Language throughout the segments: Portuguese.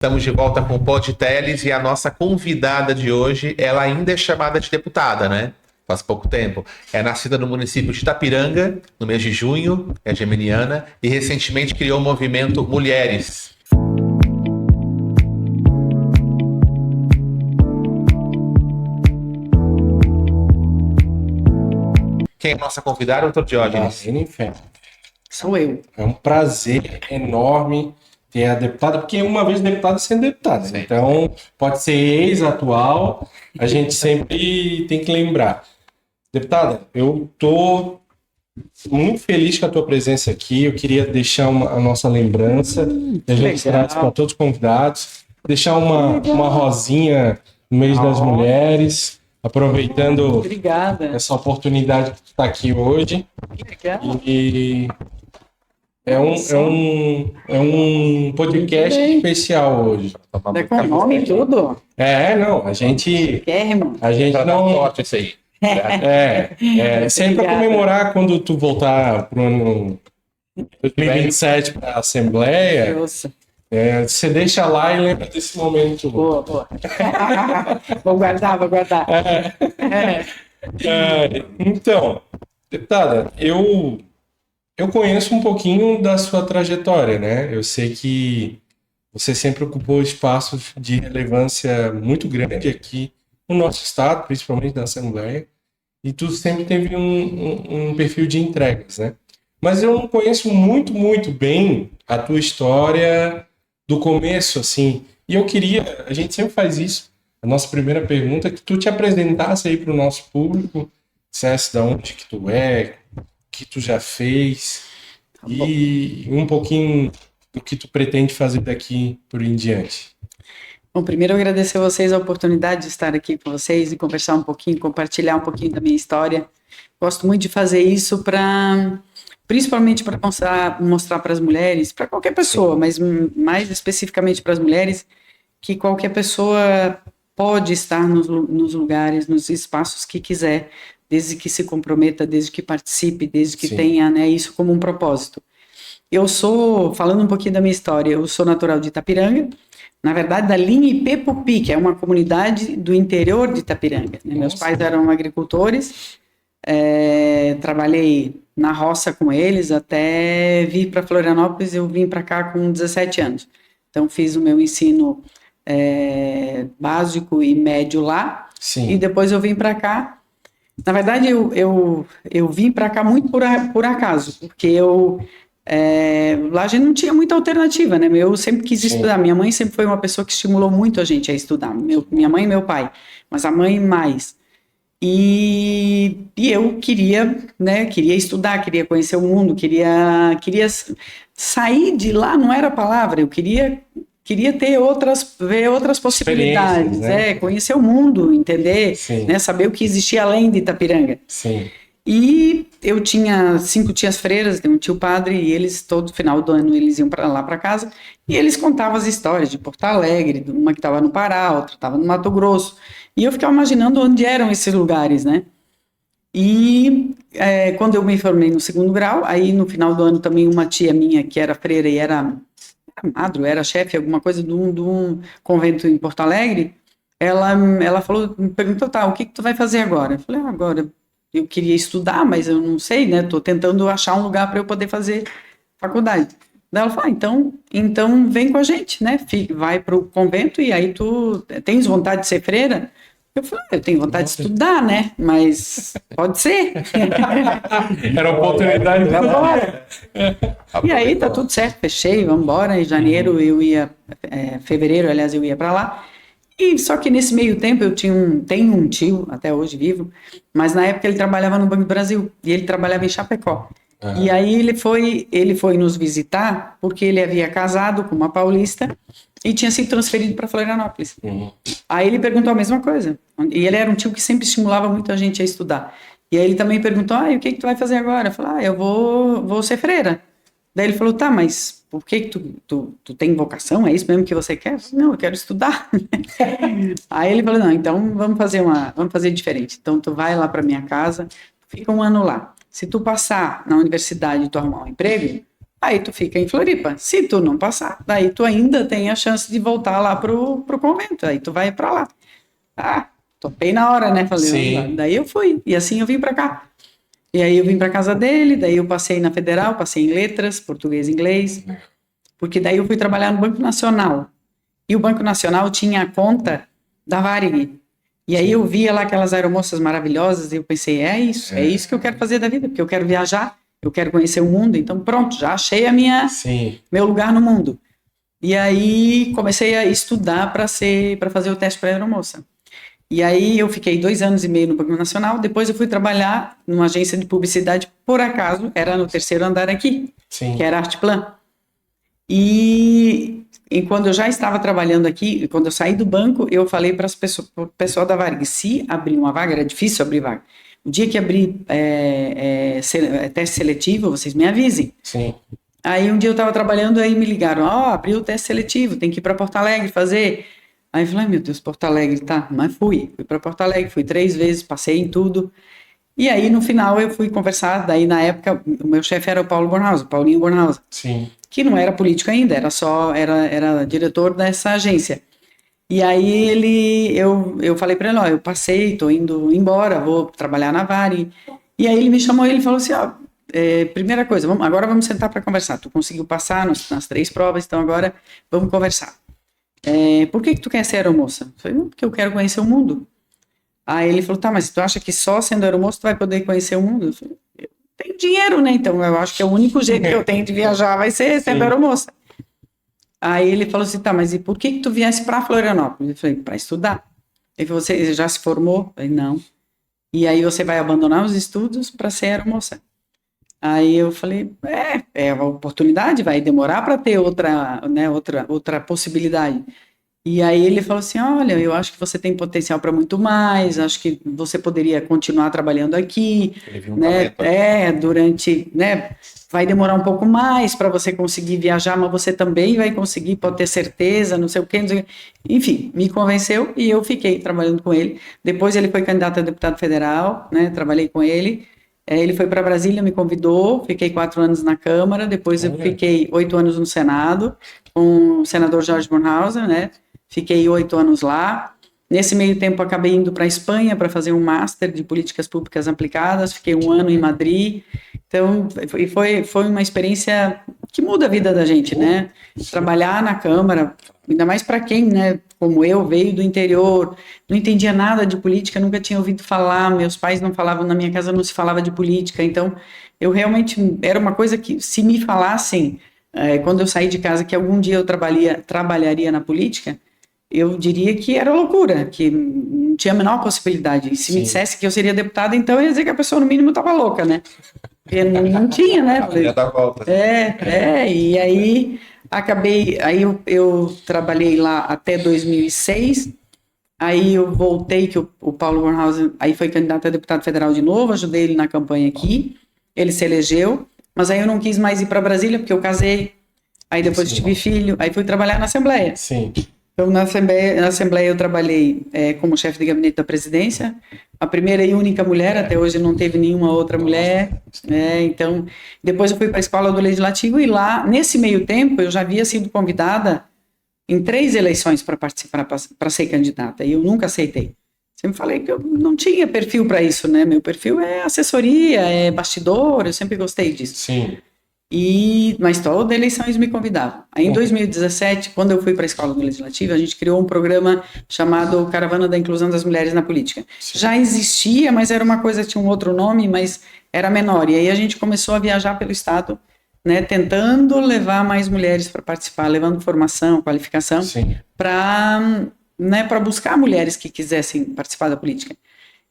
Estamos de volta com o Pod Teles e a nossa convidada de hoje, ela ainda é chamada de deputada, né? Faz pouco tempo. É nascida no município de Itapiranga, no mês de junho, é geminiana, e recentemente criou o movimento Mulheres. Quem é a nossa convidada, doutor Diógenes? Sou eu. É um prazer enorme ter a deputada, porque uma vez deputada sendo deputada. Sim. Então, pode ser ex-atual, a gente sempre tem que lembrar. Deputada, eu estou muito feliz com a tua presença aqui. Eu queria deixar a nossa lembrança, a gente traz para todos os convidados, deixar uma rosinha no mês das mulheres, aproveitando Obrigada. essa oportunidade que tu está aqui hoje. Legal. E é um podcast especial hoje. Com nome e tudo. Não, a gente não... Forte isso aí. Sempre para comemorar quando tu voltar pro ano 2027 para a Assembleia, você deixa lá e lembra desse momento. Boa. Vou guardar. Então, deputada, eu conheço um pouquinho da sua trajetória, né? Eu sei que você sempre ocupou espaços de relevância muito grande aqui no nosso estado, principalmente na Assembleia, e tu sempre teve um perfil de entregas, né? Mas eu não conheço muito bem a tua história do começo, assim, e eu queria, a gente sempre faz isso, a nossa primeira pergunta, que tu te apresentasse aí para o nosso público, dissesse de onde que tu é, o que tu já fez, e um pouquinho do que tu pretende fazer daqui por em diante. Bom, primeiro eu agradecer a vocês a oportunidade de estar aqui com vocês e conversar um pouquinho, compartilhar um pouquinho da minha história. Gosto muito de fazer isso principalmente para mostrar para as mulheres, para qualquer pessoa, mas mais especificamente para as mulheres, que qualquer pessoa pode estar nos lugares, nos espaços que quiser, desde que se comprometa, desde que participe, desde que tenha, né, isso como um propósito. Falando um pouquinho da minha história, eu sou natural de Itapiranga, na verdade da linha Ipepupi, que é uma comunidade do interior de Itapiranga. Né? Meus pais eram agricultores, trabalhei na roça com eles até vir para Florianópolis. Eu vim para cá com 17 anos. Então fiz o meu ensino básico e médio lá. Sim. E depois eu vim para cá. Na verdade, eu vim para cá muito por acaso, porque lá a gente não tinha muita alternativa, né? Eu sempre quis estudar. Minha mãe sempre foi uma pessoa que estimulou muito a gente a estudar. Minha mãe e meu pai, mas a mãe mais. E eu queria, né? Queria estudar, queria conhecer o mundo, queria sair de lá. Não era a palavra. Eu queria ver outras possibilidades, né? Conhecer o mundo, entender, né? Saber o que existia além de Itapiranga. Sim. E eu tinha 5 tias freiras, um tio padre, e eles, todo final do ano, eles iam lá para casa, e eles contavam as histórias de Porto Alegre, uma que estava no Pará, outra estava no Mato Grosso, e eu ficava imaginando onde eram esses lugares, né? E quando eu me formei no 2º grau, aí no final do ano também uma tia minha, que era freira e era era chefe, alguma coisa de um convento em Porto Alegre, ela me perguntou, o que tu vai fazer agora? Eu falei, agora eu queria estudar, mas eu não sei, né? Estou tentando achar um lugar para eu poder fazer faculdade. Daí ela falou, então vem com a gente, né? Vai para o convento e aí tu tens vontade de ser freira? Eu falei, eu tenho vontade de estudar, né? Mas pode ser. Era oportunidade de embora. E aí tá tudo certo, fechei, vamos embora. Em janeiro eu ia, fevereiro, aliás, eu ia para lá. E só que nesse meio tempo eu tenho um tio, até hoje vivo, mas na época ele trabalhava no Banco do Brasil e ele trabalhava em Chapecó. E aí ele foi nos visitar porque ele havia casado com uma paulista e tinha sido transferido para Florianópolis. Aí ele perguntou a mesma coisa. E ele era um tio que sempre estimulava muito a gente a estudar. E aí ele também perguntou, o que tu vai fazer agora? Eu falei, eu vou ser freira. Daí ele falou, mas por que tu tem vocação? É isso mesmo que você quer? Eu falei, não, eu quero estudar. Aí ele falou, não, então vamos fazer diferente. Então tu vai lá para minha casa, fica um ano lá. Se tu passar na universidade e tu arrumar um emprego, aí tu fica em Floripa. Se tu não passar, daí tu ainda tem a chance de voltar lá pro convento, aí tu vai para lá. Ah, topei na hora, né? Falei, Sim. daí eu fui, e assim eu vim para cá. E aí eu vim para casa dele, daí eu passei na Federal, passei em letras, português e inglês, porque daí eu fui trabalhar no Banco Nacional. E o Banco Nacional tinha a conta da Varig. E aí eu via lá aquelas aeromoças maravilhosas e eu pensei, é isso que eu quero fazer da vida, porque eu quero viajar, eu quero conhecer o mundo, então pronto, já achei meu lugar no mundo. E aí comecei a estudar para fazer o teste para aeromoça. E aí eu fiquei 2 anos e meio no Banco Nacional, depois eu fui trabalhar numa agência de publicidade, por acaso, era no 3º andar aqui, que era Artplan. E quando eu já estava trabalhando aqui, quando eu saí do banco, eu falei para o pessoal da Varig, se abrir uma vaga, era difícil abrir vaga, o dia que abrir teste seletivo, vocês me avisem. Sim. Aí um dia eu estava trabalhando, aí me ligaram, abriu o teste seletivo, tem que ir para Porto Alegre fazer. Aí eu falei, meu Deus, Porto Alegre, tá, mas fui para Porto Alegre, fui 3 vezes, passei em tudo. E aí no final eu fui conversar, daí na época o meu chefe era o Paulinho Bornhausen. Sim. Que não era político ainda, era diretor dessa agência. E aí eu falei para ele, eu passei, tô indo embora, vou trabalhar na Varig. E aí ele me chamou e ele falou assim, primeira coisa, agora vamos sentar para conversar. Tu conseguiu passar nas 3 provas, então agora vamos conversar. Por que tu quer ser aeromoça? Eu falei, porque eu quero conhecer o mundo. Aí ele falou, tá, mas tu acha que só sendo aeromoça tu vai poder conhecer o mundo? Eu falei, tenho dinheiro, né? Então eu acho que é o único jeito que eu tenho de viajar vai ser sendo aeromoça. Aí ele falou assim, tá, mas e por que tu viesse para Florianópolis? Eu falei, para estudar. Ele falou, você já se formou? Eu falei, não. E aí você vai abandonar os estudos para ser aeromoça. Aí eu falei, é uma oportunidade, vai demorar para ter outra possibilidade. E aí ele falou assim, olha, eu acho que você tem potencial para muito mais, acho que você poderia continuar trabalhando aqui, Ele viu né? talento. Durante, né? Vai demorar um pouco mais para você conseguir viajar, mas você também vai conseguir, pode ter certeza, não sei o quê, não sei o quê. Enfim, me convenceu e eu fiquei trabalhando com ele. Depois ele foi candidato a deputado federal, né? Trabalhei com ele. Ele foi para Brasília, me convidou, fiquei 4 anos na Câmara, depois eu fiquei 8 anos no Senado, com o senador Jorge Bornhausen, né? Fiquei 8 anos lá. Nesse meio tempo, acabei indo para a Espanha para fazer um Master de Políticas Públicas Aplicadas. Fiquei 1 ano em Madrid. Então, foi uma experiência que muda a vida da gente, né? Trabalhar na Câmara, ainda mais para quem, né, como eu, veio do interior, não entendia nada de política, nunca tinha ouvido falar, meus pais não falavam, na minha casa não se falava de política. Então, eu realmente, era uma coisa que, se me falassem, quando eu saí de casa, que algum dia eu trabalharia na política, eu diria que era loucura, que não tinha a menor possibilidade. E se me dissesse que eu seria deputada, então eu ia dizer que a pessoa, no mínimo, estava louca, né? Porque não tinha, né? Já dá volta. E aí aí eu trabalhei lá até 2006, aí eu voltei, que o Paulo Bornhausen aí foi candidato a deputado federal de novo, ajudei ele na campanha aqui, ele se elegeu, mas aí eu não quis mais ir para Brasília, porque eu casei, aí depois tive filho, aí fui trabalhar na Assembleia. Sim. Então, na Assembleia eu trabalhei como chefe de gabinete da presidência, a primeira e única mulher, até hoje não teve nenhuma outra mulher, então, depois eu fui para a Escola do Legislativo e lá, nesse meio tempo, eu já havia sido convidada em 3 eleições para participar, para ser candidata, e eu nunca aceitei. Sempre falei que eu não tinha perfil para isso, né? Meu perfil é assessoria, é bastidor, eu sempre gostei disso. Sim. Mas toda eleição eles me convidavam. Aí em 2017, quando eu fui para a Escola do Legislativo, a gente criou um programa chamado Caravana da Inclusão das Mulheres na Política. Sim. Já existia, mas era uma coisa, tinha um outro nome, mas era menor. E aí a gente começou a viajar pelo Estado, né, tentando levar mais mulheres para participar, levando formação, qualificação, para buscar mulheres que quisessem participar da política.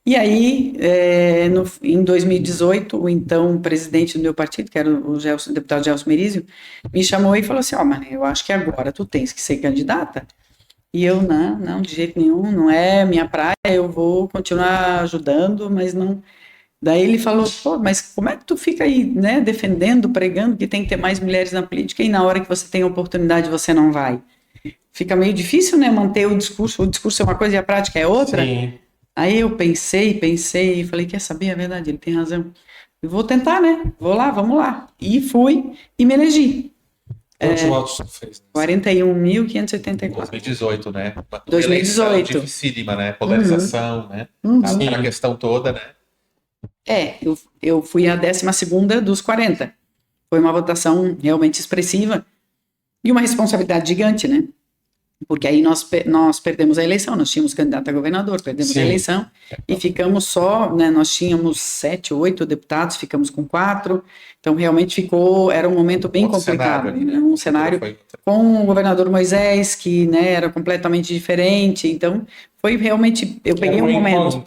E aí, em 2018, o então presidente do meu partido, que era o deputado Gelson Merizio, me chamou e falou assim, Mané, eu acho que agora tu tens que ser candidata. E eu, não, de jeito nenhum, não é minha praia, eu vou continuar ajudando, mas não... Daí ele falou, mas como é que tu fica aí, né, defendendo, pregando que tem que ter mais mulheres na política e na hora que você tem oportunidade você não vai? Fica meio difícil, né, manter o discurso é uma coisa e a prática é outra. Sim. Aí eu pensei e falei, quer saber, é verdade, ele tem razão. Eu vou tentar, né? Vou lá, vamos lá. E fui e me elegi. Quantos votos tu fez? 41.584. 2018, né? Uma 2018. eleição dificílima, né? Polarização, né? Aquela questão toda, né? Eu fui a 12ª dos 40. Foi uma votação realmente expressiva e uma responsabilidade gigante, né? Porque aí nós perdemos a eleição, nós tínhamos candidato a governador, perdemos a eleição e ficamos só, né? Nós tínhamos 7, 8 deputados, ficamos com 4, então realmente era um momento bem complicado. Cenário, né? Um cenário com o governador Moisés, que, né, era completamente diferente, então foi realmente, eu peguei um momento.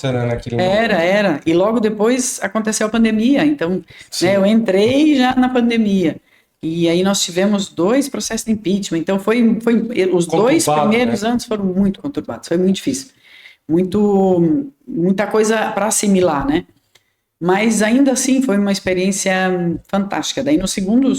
Era, e logo depois aconteceu a pandemia, então, né, eu entrei já na pandemia. E aí nós tivemos 2 processos de impeachment, então os 2 primeiros anos foram muito conturbados, foi muito difícil, muita coisa para assimilar, né? Mas ainda assim foi uma experiência fantástica. Daí no segundo,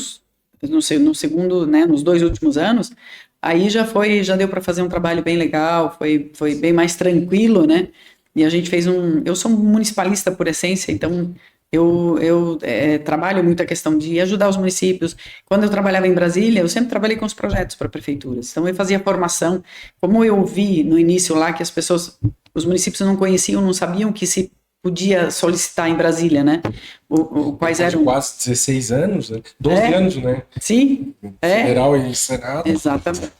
né, nos 2 últimos anos, aí já deu para fazer um trabalho bem legal, foi bem mais tranquilo, né? E a gente fez eu sou municipalista por essência, então eu trabalho muito a questão de ajudar os municípios. Quando eu trabalhava em Brasília, eu sempre trabalhei com os projetos para prefeituras. Então, eu fazia formação. Como eu vi no início lá que os municípios não conheciam, não sabiam que se podia solicitar em Brasília, né? Quais eram... Quase 16 anos, né? 12 anos, né? Sim. Federal e Senado. Exatamente.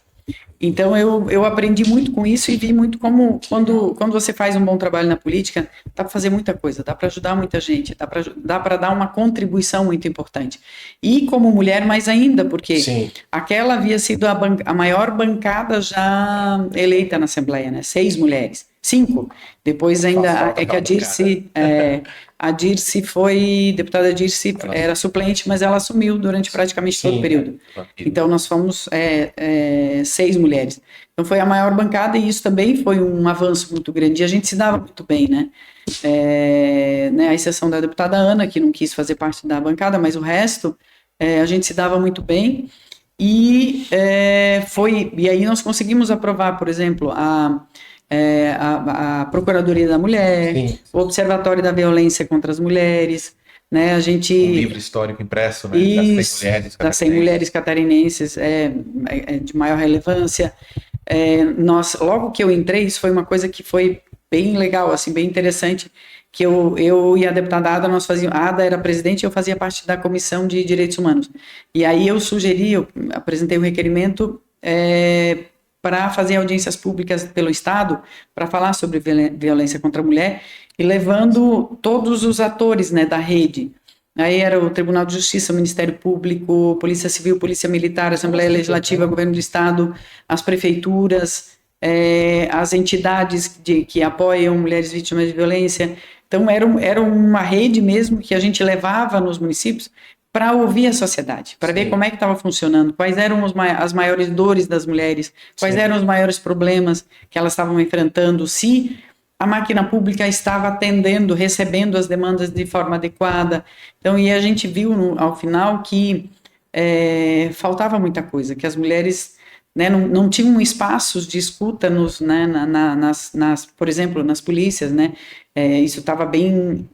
Então, eu aprendi muito com isso e vi muito como, quando você faz um bom trabalho na política, dá para fazer muita coisa, dá para ajudar muita gente, dá para dar uma contribuição muito importante. E como mulher, mais ainda, porque aquela havia sido a maior bancada já eleita na Assembleia, né? 6 mulheres. 5. Depois ainda é que a Dirce foi, deputada Dirce era suplente, mas ela assumiu durante praticamente todo o período. Então nós fomos 6 mulheres. Então foi a maior bancada e isso também foi um avanço muito grande. E a gente se dava muito bem, né? A exceção da deputada Ana, que não quis fazer parte da bancada, mas o resto a gente se dava muito bem. E aí nós conseguimos aprovar, por exemplo, a Procuradoria da Mulher, o Observatório da Violência contra as Mulheres, né? A gente... Um livro histórico impresso, né? Das 100 mulheres catarinenses, de maior relevância. Logo que eu entrei, isso foi uma coisa que foi bem legal, assim, bem interessante, que eu e a deputada Ada, a Ada era presidente e eu fazia parte da Comissão de Direitos Humanos. E aí eu apresentei um requerimento para fazer audiências públicas pelo Estado, para falar sobre violência contra a mulher, e levando todos os atores, né, da rede. Aí era o Tribunal de Justiça, o Ministério Público, Polícia Civil, Polícia Militar, Assembleia Legislativa, Governo do Estado, as prefeituras, as entidades que apoiam mulheres vítimas de violência. Então, era uma rede mesmo que a gente levava nos municípios para ouvir a sociedade, para ver como é que estava funcionando, quais eram as maiores dores das mulheres, quais eram os maiores problemas que elas estavam enfrentando, se a máquina pública estava atendendo, recebendo as demandas de forma adequada. Então, e a gente viu ao final que faltava muita coisa, que as mulheres, né, não tinham espaços de escuta por exemplo, nas polícias, né? Isso estava bem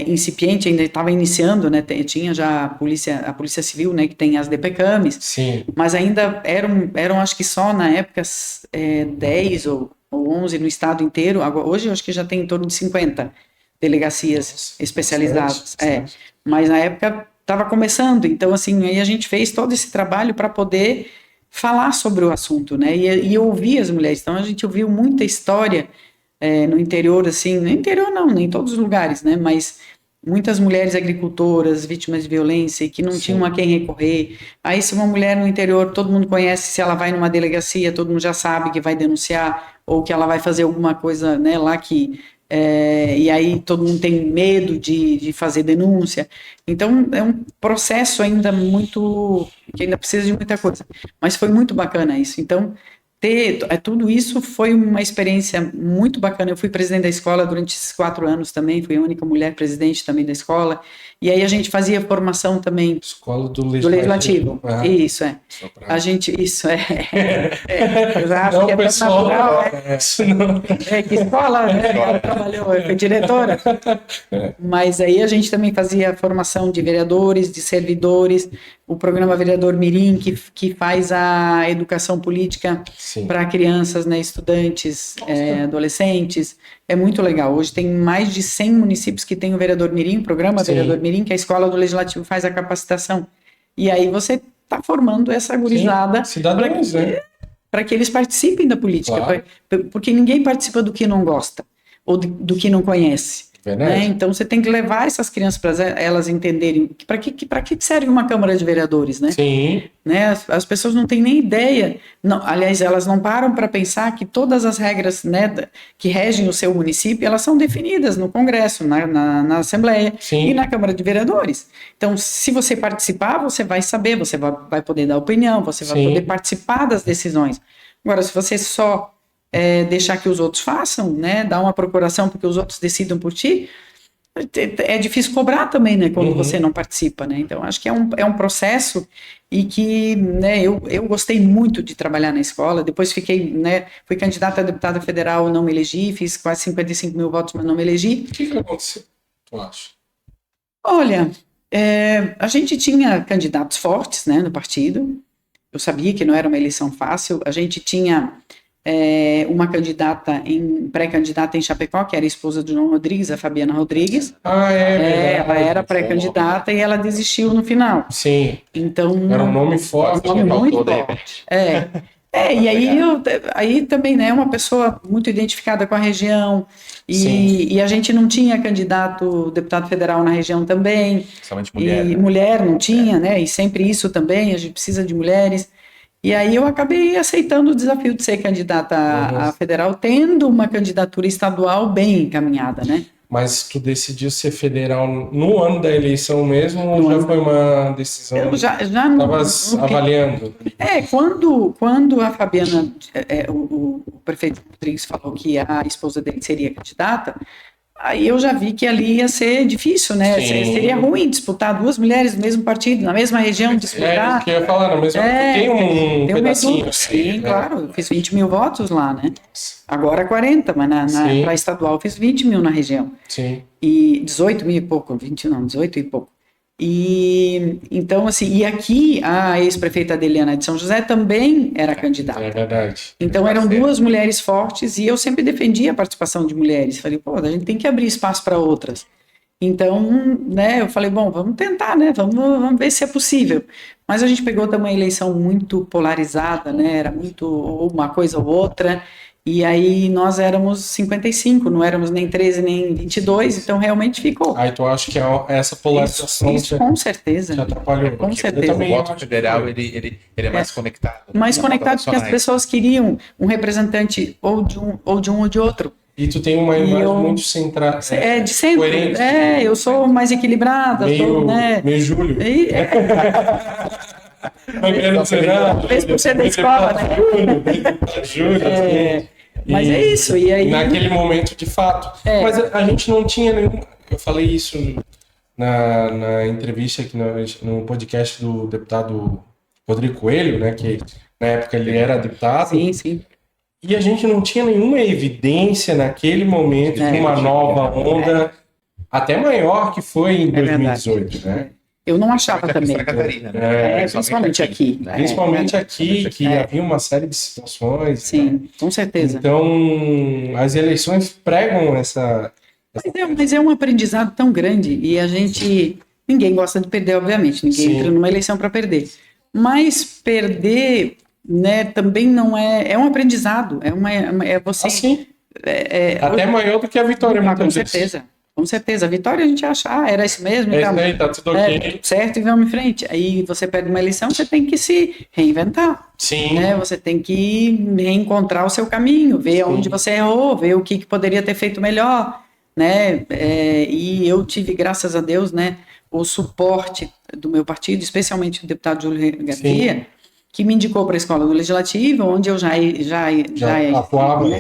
incipiente, ainda estava iniciando, né? Tinha já a polícia Civil, né? Que tem as DPCAMs, mas ainda eram acho que só na época 10 ou 11 no estado inteiro. Agora, hoje eu acho que já tem em torno de 50 delegacias especializadas. Mas na época estava começando, então assim, aí a gente fez todo esse trabalho para poder falar sobre o assunto, né? E ouvir as mulheres. Então a gente ouviu muita história no interior, assim, no interior não, nem em todos os lugares, né? Mas muitas mulheres agricultoras, vítimas de violência, que não tinham a quem recorrer. Aí se uma mulher no interior, todo mundo conhece, se ela vai numa delegacia, todo mundo já sabe que vai denunciar, ou que ela vai fazer alguma coisa, né, lá que... e aí todo mundo tem medo de fazer denúncia. Então é um processo ainda que ainda precisa de muita coisa. Mas foi muito bacana isso. Então tudo isso foi uma experiência muito bacana. Eu fui presidente da escola durante esses 4 anos também, fui a única mulher presidente também da escola, e aí a gente fazia formação também Escola do do Legislativo. Ah, Isso, só pra- isso, eu acho Não, que é tão pessoal, natural, isso não. que escola, né, ela trabalhou, eu fui diretora, mas aí a gente também fazia formação de vereadores, de servidores, o programa Vereador Mirim, que faz a educação política Sim. para crianças, né, estudantes, adolescentes, é muito legal. Hoje tem mais de 100 municípios que tem o Vereador Mirim, o programa Sim. Vereador Mirim, que a Escola do Legislativo faz a capacitação. E aí você está formando essa gurizada Cidadãos, né? para que eles participem da política, Claro. porque ninguém participa do que não gosta ou do que não conhece. Verdade. Né? Então você tem que levar essas crianças para elas entenderem para que serve uma Câmara de Vereadores, né? Sim. Né? As pessoas não têm nem ideia, não, aliás, elas não param para pensar que todas as regras, né, que regem o seu município, elas são definidas no Congresso, na Assembleia Sim. e na Câmara de Vereadores. Então, se você participar, você vai saber, você vai poder dar opinião, você vai Sim. poder participar das decisões. Agora, se você só deixar que os outros façam, né, dar uma procuração porque os outros decidam por ti, é difícil cobrar também, né, quando você não participa, né? Então, acho que é um processo e que, né, eu gostei muito de trabalhar na escola, depois fiquei, né, fui candidata a deputada federal, não me elegi, fiz quase 55 mil votos, mas não me elegi. O que aconteceu, tu acha? Olha, a gente tinha candidatos fortes, né, no partido, eu sabia que não era uma eleição fácil, a gente tinha uma pré-candidata em Chapecó, que era a esposa do João Rodrigues, a Fabiana Rodrigues. Ah, é verdade. Ela era pré-candidata e ela desistiu no final. Sim. Então, Era um nome forte. um nome muito faltou, de forte. E aí também, né, uma pessoa muito identificada com a região, e a gente não tinha candidato deputado federal na região também. Principalmente mulher. E Né? mulher não tinha, né? E sempre isso também, a gente precisa de mulheres. E aí eu acabei aceitando o desafio de ser candidata a federal, tendo uma candidatura estadual bem encaminhada, né? Mas tu decidiu ser federal no ano da eleição mesmo ou já foi uma decisão? Eu já não... Estavas avaliando? Quando a Fabiana, o prefeito Rodrigues falou que a esposa dele seria candidata, aí eu já vi que ali ia ser difícil, né? Sim. Seria ruim disputar 2 mulheres do mesmo partido, na mesma região, disputar. Isso que eu ia falar, na mesma. Tem um tem pedacinho. reduto, sim, claro. Eu fiz 20 mil votos lá, né? Agora 40, mas para estadual eu fiz 20 mil na região. Sim. E 18 mil e pouco, 20 não, 18 e pouco. E então, assim, e aqui a ex-prefeita Adeliana de São José também era candidata. É verdade. Então eram 2 mulheres fortes e eu sempre defendia a participação de mulheres. Falei, pô, a gente tem que abrir espaço para outras. Então, né, eu falei, bom, vamos tentar, né, vamos ver se é possível. Mas a gente pegou também uma eleição muito polarizada, né, era muito ou uma coisa ou outra. E aí nós éramos 55, não éramos nem 13 nem 22, então realmente ficou. Aí tu acha que essa polarização Isso com certeza. te atrapalhou? Com certeza. O voto federal ele é mais conectado. Mais conectado porque as pessoas queriam um representante ou de um ou de outro. E tu tem uma imagem muito centrada. De sempre. Coerente. Eu sou mais equilibrada. Meio Júlio. Não quero dizer nada. Talvez por ser da escola, né? Júlio. Mas é isso. E aí... Naquele momento, de fato. Mas a gente não tinha nenhum. Eu falei isso na entrevista aqui no podcast do deputado Rodrigo Coelho, né? Que na época ele era deputado. Sim, sim. E a gente não tinha nenhuma evidência naquele momento de uma nova onda, até maior que foi em 2018, né? Eu não achava também. Catarina, né? Principalmente aqui. Principalmente aqui, que havia uma série de situações. Sim, com certeza. Então, as eleições pregam essa... Mas é um aprendizado tão grande e a gente... Ninguém gosta de perder, obviamente. Ninguém entra numa eleição para perder. Mas perder... Né, também não é um aprendizado, é você... Assim, até maior do que a vitória, muitas vezes. Com certeza, a vitória a gente acha, era isso mesmo, isso aí, tá tudo ok. Tudo certo e vamos em frente. Aí você perde uma eleição, você tem que se reinventar. Sim. Né? Você tem que reencontrar o seu caminho, ver onde você errou, ver o que poderia ter feito melhor, né? E eu tive, graças a Deus, né, o suporte do meu partido, especialmente do deputado Júlio Garcia, que me indicou para a escola do Legislativo, onde eu já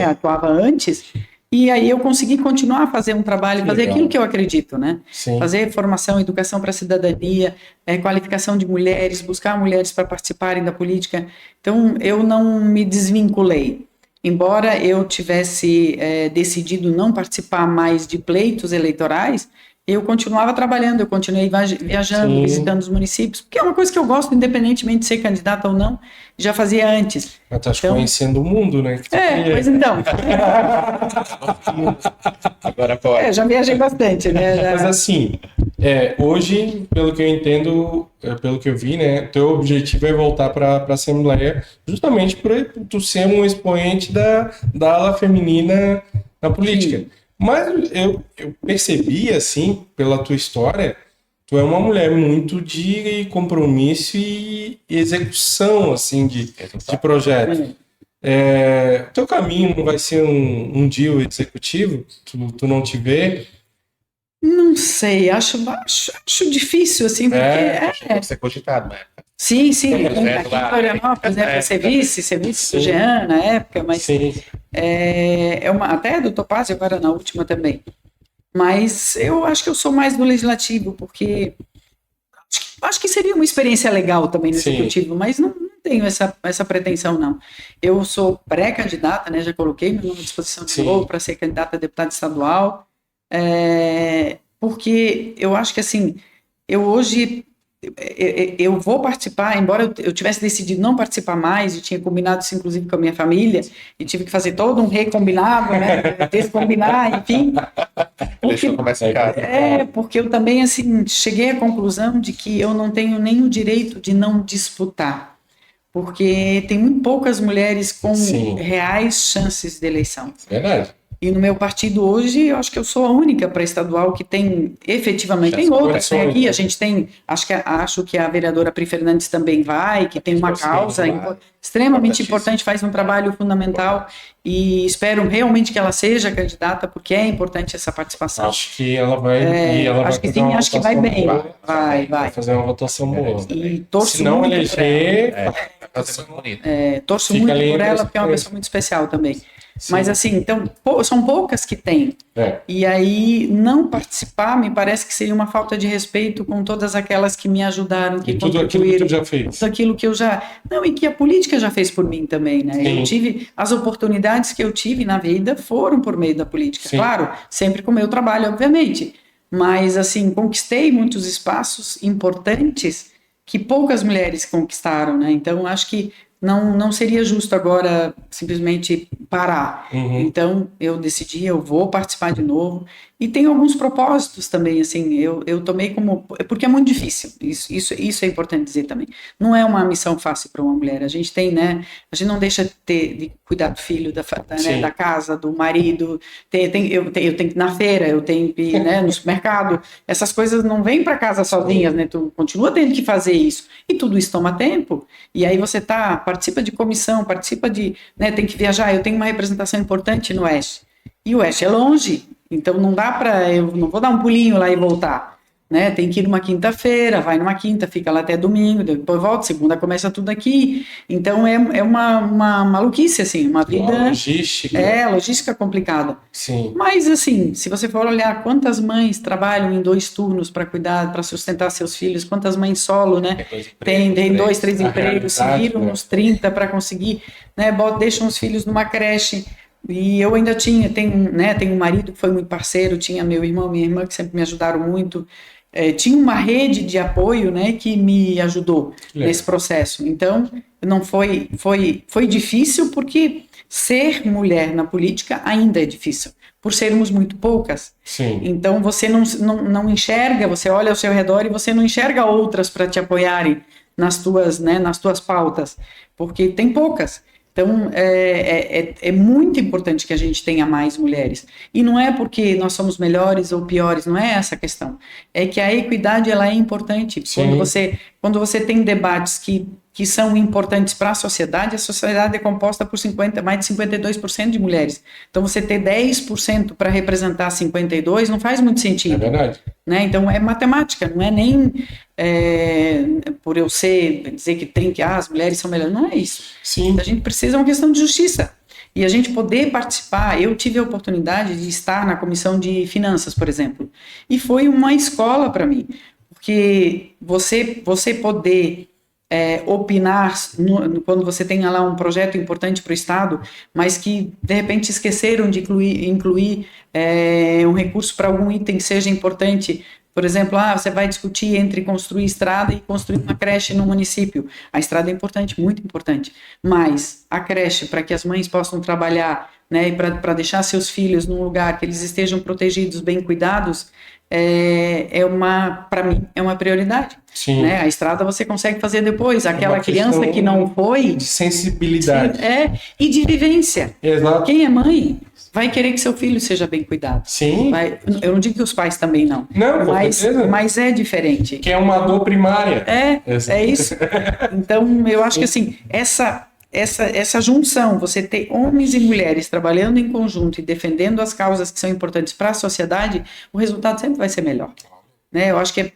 atuava antes, e aí eu consegui continuar a fazer um trabalho, fazer aquilo que eu acredito, né? Sim. Fazer formação, educação para a cidadania, qualificação de mulheres, buscar mulheres para participarem da política. Então, eu não me desvinculei. Embora eu tivesse decidido não participar mais de pleitos eleitorais, eu continuava trabalhando, eu continuei viajando, Sim. visitando os municípios, porque é uma coisa que eu gosto, independentemente de ser candidata ou não, já fazia antes. Mas tá conhecendo o mundo, né? Pois então. Agora pode. Já viajei bastante, né? Mas assim, hoje, pelo que eu entendo, pelo que eu vi, né, teu objetivo é voltar para a Assembleia justamente por tu ser um expoente da ala feminina na política. Sim. Mas eu percebi, assim, pela tua história, tu é uma mulher muito de compromisso e execução, assim, de projeto. Teu caminho não vai ser um deal executivo? Tu não te vê? Não sei, acho difícil, assim, porque... Pode ser cogitado, né? Sim, projeto aqui em lá. Florianópolis, para ser vice do Jean na época, mas Sim. até do Topázio agora na última também. Mas eu acho que eu sou mais do legislativo, porque acho que seria uma experiência legal também no executivo, mas não tenho essa pretensão, não. Eu sou pré-candidata, né, já coloquei meu nome à disposição de novo para ser candidata a deputada estadual, porque eu acho que, assim, eu vou participar, embora eu tivesse decidido não participar mais, e tinha combinado isso inclusive com a minha família, e tive que fazer todo um recombinado, né, descombinar, enfim. Porque eu também, assim, cheguei à conclusão de que eu não tenho nem o direito de não disputar, porque tem muito poucas mulheres com reais chances de eleição. Verdade. E no meu partido hoje, eu acho que eu sou a única pré-estadual que tem, efetivamente, tem outras, né? Aqui a gente tem, acho que a vereadora Pri Fernandes também vai, que tem uma causa extremamente importante, faz um trabalho fundamental, e espero realmente que ela seja candidata, porque é importante essa participação. Acho que ela vai... acho que sim, acho que vai bem. Vai fazer uma votação boa. E torço Se não muito eleger... torço muito por ela, porque é uma pessoa muito especial também. Sim. Mas assim, então, são poucas que têm. E aí, não participar me parece que seria uma falta de respeito com todas aquelas que me ajudaram, que tudo aquilo que tu já fez. Tudo aquilo que eu já... Não, e que a política já fez por mim também, né? Eu tive... As oportunidades que eu tive na vida foram por meio da política. Sim. Claro, sempre com o meu trabalho, obviamente. Mas, assim, conquistei muitos espaços importantes que poucas mulheres conquistaram, né? Então, acho que não seria justo agora simplesmente parar. Então, eu decidi, eu vou participar de novo. E tem alguns propósitos também, assim, eu tomei como... Porque é muito difícil, isso é importante dizer também. Não é uma missão fácil para uma mulher. A gente tem, né? A gente não deixa de cuidar do filho, da casa, do marido. Eu tenho que ir na feira, eu tenho que ir, né, no supermercado. Essas coisas não vêm para casa sozinhas, né? Tu continua tendo que fazer isso. E tudo isso toma tempo. E aí você participa de comissão, participa de... Né, tem que viajar. Eu tenho uma representação importante no Oeste. E o Oeste é longe. Então não dá eu não vou dar um pulinho lá e voltar, né? Tem que ir numa quinta-feira, vai numa quinta, fica lá até domingo, depois volta, segunda começa tudo aqui. Então é uma maluquice, assim, uma vida... logística. Logística complicada. Sim. Mas, assim, se você for olhar quantas mães trabalham em 2 turnos para cuidar, para sustentar seus filhos, quantas mães solo, né? Tem 2, 3 empregos, se viram uns 30 para conseguir, né? Deixam os filhos numa creche. E eu ainda tenho um marido que foi muito parceiro, tinha meu irmão, minha irmã, que sempre me ajudaram muito. Tinha uma rede de apoio, né, que me ajudou nesse processo. Então, não foi difícil, porque ser mulher na política ainda é difícil, por sermos muito poucas. Sim. Então, você não enxerga, você olha ao seu redor e você não enxerga outras para te apoiarem nas tuas pautas, porque tem poucas. Então, é muito importante que a gente tenha mais mulheres. E não é porque nós somos melhores ou piores, não é essa a questão. É que a equidade, ela é importante. Sim. Quando você quando você tem debates que são importantes para a sociedade é composta por mais de 52% de mulheres. Então, você ter 10% para representar 52% não faz muito sentido. É verdade. Né? Então, é matemática, não é nem por eu dizer que as mulheres são melhores, não é isso. Sim. A gente precisa de uma questão de justiça. E a gente poder participar, eu tive a oportunidade de estar na comissão de finanças, por exemplo, e foi uma escola para mim, porque você poder opinar quando você tem lá um projeto importante para o Estado, mas que de repente esqueceram de incluir um recurso para algum item que seja importante. Por exemplo, você vai discutir entre construir estrada e construir uma creche no município. A estrada é importante, muito importante, mas a creche, para que as mães possam trabalhar, né, e para deixar seus filhos num lugar que eles estejam protegidos, bem cuidados, para mim, é uma prioridade. Sim. Né? A estrada você consegue fazer depois. Aquela criança que não foi... De sensibilidade. E de vivência. Exato. Quem é mãe vai querer que seu filho seja bem cuidado. Sim. Eu não digo que os pais também não. Não, com certeza. Mas é diferente. Que é uma dor primária. É isso. Então, eu acho que assim, essa junção, você ter homens e mulheres trabalhando em conjunto e defendendo as causas que são importantes para a sociedade, o resultado sempre vai ser melhor. Né? Eu acho que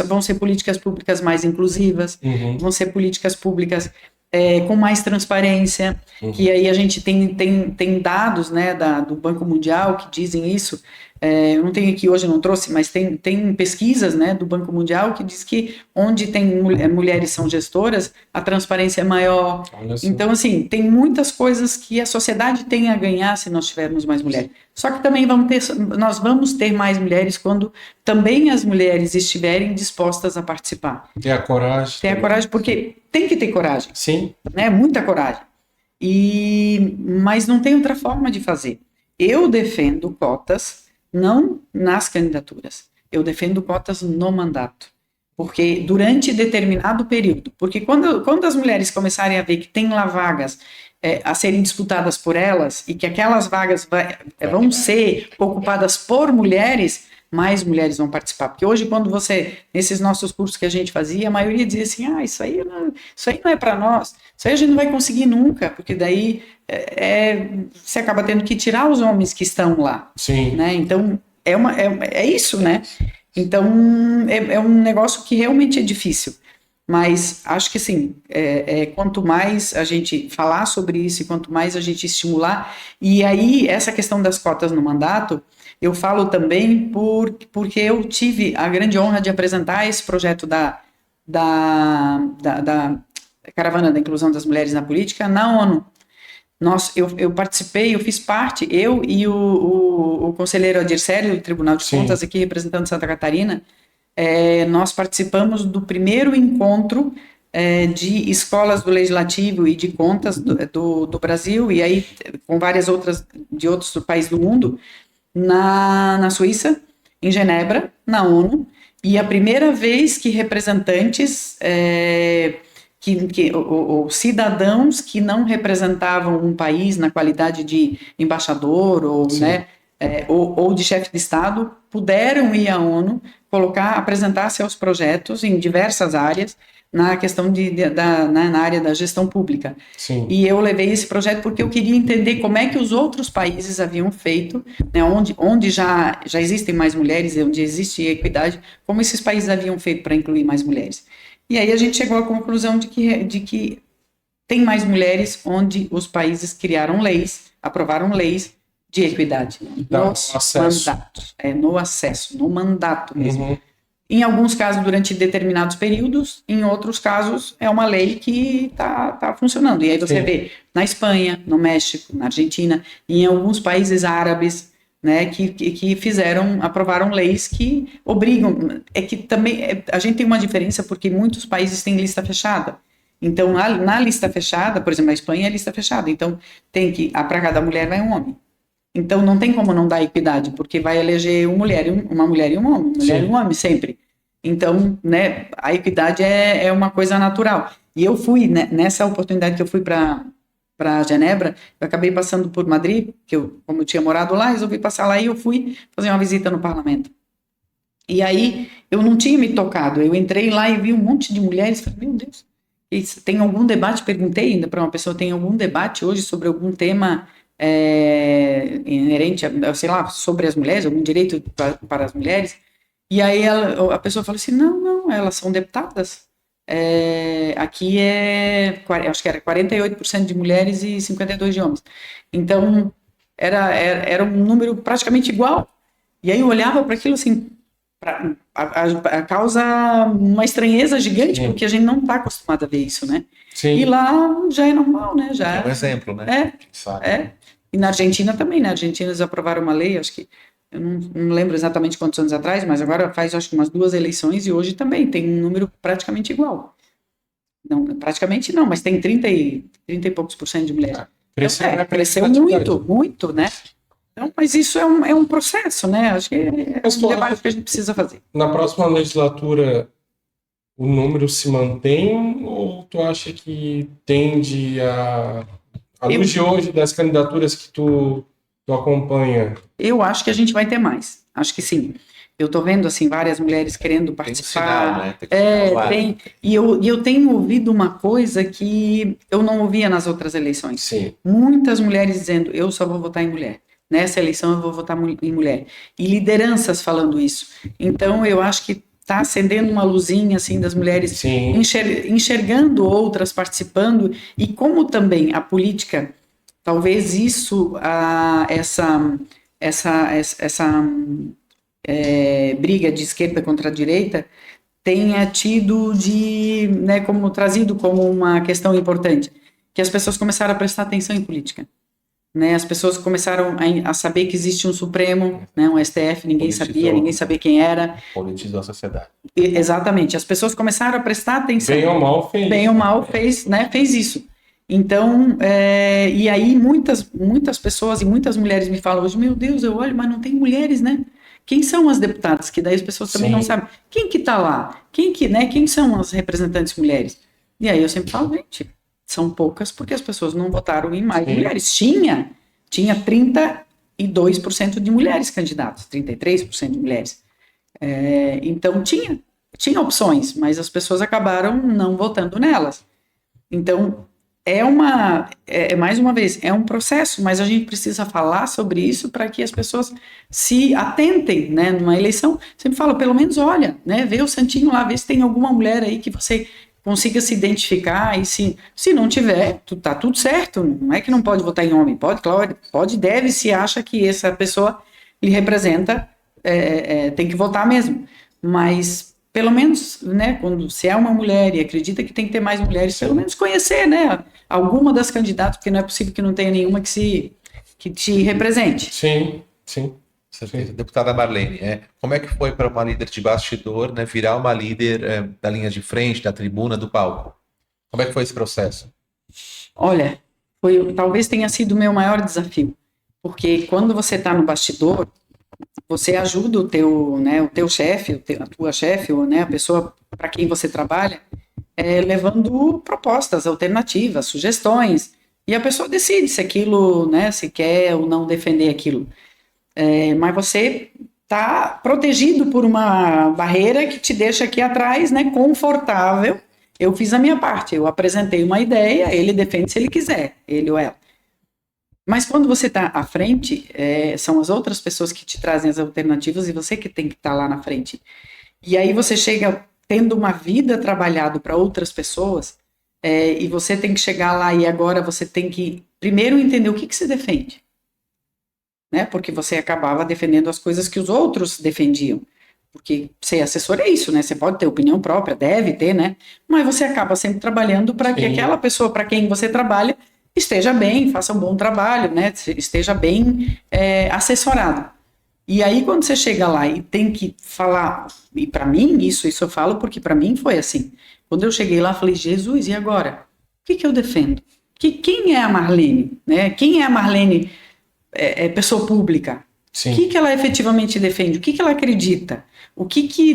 vão ser políticas públicas mais inclusivas, vão ser políticas públicas com mais transparência, que aí a gente tem dados, né, do Banco Mundial que dizem isso. Eu não tenho aqui hoje, não trouxe, mas tem pesquisas, né, do Banco Mundial que diz que onde tem mulheres são gestoras, a transparência é maior. Então, assim, tem muitas coisas que a sociedade tem a ganhar se nós tivermos mais mulheres. Só que também nós vamos ter mais mulheres quando também as mulheres estiverem dispostas a participar. Ter a coragem. Ter a coragem, porque tem que ter coragem. Sim. Né, muita coragem. Mas não tem outra forma de fazer. Eu defendo cotas não nas candidaturas, eu defendo cotas no mandato, porque durante determinado período, porque quando as mulheres começarem a ver que tem lá vagas a serem disputadas por elas, e que aquelas vagas vão ser ocupadas por mulheres, mais mulheres vão participar, porque hoje nesses nossos cursos que a gente fazia, a maioria dizia assim, isso aí não é para nós, isso aí a gente não vai conseguir nunca, porque daí você acaba tendo que tirar os homens que estão lá. Sim. Né? Então, é isso, né? Então, é um negócio que realmente é difícil, mas acho que sim, quanto mais a gente falar sobre isso e quanto mais a gente estimular, e aí essa questão das cotas no mandato, eu falo também porque eu tive a grande honra de apresentar esse projeto da Caravana da Inclusão das Mulheres na Política na ONU. Eu participei, eu fiz parte, eu e o conselheiro Adir Célio, do Tribunal de Contas, aqui representando Santa Catarina, nós participamos do primeiro encontro de escolas do Legislativo e de contas do Brasil, e aí com várias outras de outros países do mundo, na Suíça, em Genebra, na ONU, e a primeira vez que representantes, ou cidadãos que não representavam um país na qualidade de embaixador ou, né, ou de chefe de Estado, puderam ir à ONU, apresentar seus projetos em diversas áreas, na questão na área da gestão pública. Sim. E eu levei esse projeto porque eu queria entender como é que os outros países haviam feito, né, onde já existem mais mulheres, onde existe equidade, como esses países haviam feito para incluir mais mulheres. E aí a gente chegou à conclusão de que tem mais mulheres onde os países criaram leis, aprovaram leis de equidade nos mandatos. No acesso, no mandato mesmo. Em alguns casos, durante determinados períodos, em outros casos, é uma lei que está funcionando. E aí você vê na Espanha, no México, na Argentina, e em alguns países árabes, né, que aprovaram leis que obrigam. É que também a gente tem uma diferença porque muitos países têm lista fechada. Então, na lista fechada, por exemplo, na Espanha é lista fechada. Então, para cada mulher vai um homem. Então, não tem como não dar equidade, porque vai eleger uma mulher e um homem, mulher e um homem sempre. Então, né, a equidade é uma coisa natural. E eu fui, né, nessa oportunidade que eu fui para Genebra, eu acabei passando por Madrid, como eu tinha morado lá, resolvi passar lá e eu fui fazer uma visita no parlamento. E aí eu não tinha me tocado. Eu entrei lá e vi um monte de mulheres. Falei, meu Deus, tem algum debate? Perguntei ainda para uma pessoa: tem algum debate hoje sobre algum tema inerente, sei lá, sobre as mulheres, algum direito para as mulheres? E aí a pessoa falou assim: não, elas são deputadas. Aqui acho que era 48% de mulheres e 52% de homens. Então, era um número praticamente igual. E aí eu olhava para aquilo assim, a causa uma estranheza gigante, Sim. porque a gente não está acostumado a ver isso, né? Sim. E lá já é normal, né? Já É um exemplo, né? E na Argentina também, na Argentina eles aprovaram uma lei, acho que, eu não lembro exatamente quantos anos atrás, mas agora faz acho que umas 2 eleições e hoje também tem um número praticamente igual. Não, praticamente não, mas tem 30 e poucos por cento de mulheres. Cresceu muito, né? Então, mas isso é um processo, né? Acho que é um debate que a gente precisa fazer. Na próxima legislatura, o número se mantém ou tu acha que tende a luz de hoje das candidaturas que tu acompanha? Eu acho que a gente vai ter mais. Acho que sim. Eu estou vendo assim várias mulheres querendo participar. Tem sinal, né? E eu tenho ouvido uma coisa que eu não ouvia nas outras eleições. Sim. Muitas mulheres dizendo: eu só vou votar em mulher. Nessa eleição eu vou votar em mulher. E lideranças falando isso. Então eu acho que está acendendo uma luzinha assim das mulheres enxergando outras participando, e como também a política, talvez isso, essa briga de esquerda contra a direita tenha tido trazido como uma questão importante, que as pessoas começaram a prestar atenção em política. Né, as pessoas começaram a saber que existe um Supremo, né, um STF, ninguém sabia quem era. Politizou a sociedade. Exatamente, as pessoas começaram a prestar atenção. Bem ou mal fez. Fez isso. Então, e aí muitas pessoas e muitas mulheres me falam hoje: meu Deus, eu olho, mas não tem mulheres, né? Quem são as deputadas? Que daí as pessoas também não sabem. Quem que está lá? Quem são as representantes mulheres? E aí eu sempre falo: gente, são poucas porque as pessoas não votaram em mais mulheres. Tinha 32% de mulheres candidatas, 33% de mulheres. Então tinha opções, mas as pessoas acabaram não votando nelas. Então mais uma vez, é um processo, mas a gente precisa falar sobre isso para que as pessoas se atentem, né? Numa eleição, sempre falo, pelo menos olha, né? Vê o santinho lá, vê se tem alguma mulher aí que você consiga se identificar, e se não tiver, tá tudo certo, não é que não pode votar em homem, pode, deve, se acha que essa pessoa lhe representa, tem que votar mesmo, mas pelo menos, né, quando se é uma mulher e acredita que tem que ter mais mulheres, pelo menos conhecer, né, alguma das candidatas, porque não é possível que não tenha nenhuma que te represente. Sim. Certeza. Deputada Marlene, como é que foi para uma líder de bastidor, né, virar uma líder da linha de frente, da tribuna, do palco? Como é que foi esse processo? Olha, talvez tenha sido o meu maior desafio, porque quando você está no bastidor, você ajuda o teu chefe, a tua chefe, ou, né, a pessoa para quem você trabalha, levando propostas alternativas, sugestões, e a pessoa decide se aquilo, né, se quer ou não defender aquilo. Mas você está protegido por uma barreira que te deixa aqui atrás, né, confortável. Eu fiz a minha parte, eu apresentei uma ideia, ele defende se ele quiser, ele ou ela. Mas quando você está à frente, são as outras pessoas que te trazem as alternativas e você que tem que estar lá na frente. E aí você chega tendo uma vida trabalhado para outras pessoas, e você tem que chegar lá e agora você tem que primeiro entender o que você defende. Né? Porque você acabava defendendo as coisas que os outros defendiam. Porque ser assessor é isso, né? Você pode ter opinião própria, deve ter, né? Mas você acaba sempre trabalhando para que aquela pessoa para quem você trabalha esteja bem, faça um bom trabalho, né? Esteja bem assessorado. E aí, quando você chega lá e tem que falar, e para mim, isso eu falo porque para mim foi assim. Quando eu cheguei lá, falei: Jesus, e agora? O que eu defendo? Quem é a Marlene? Né? Quem é a Marlene pessoa pública? O que ela efetivamente defende? O que ela acredita?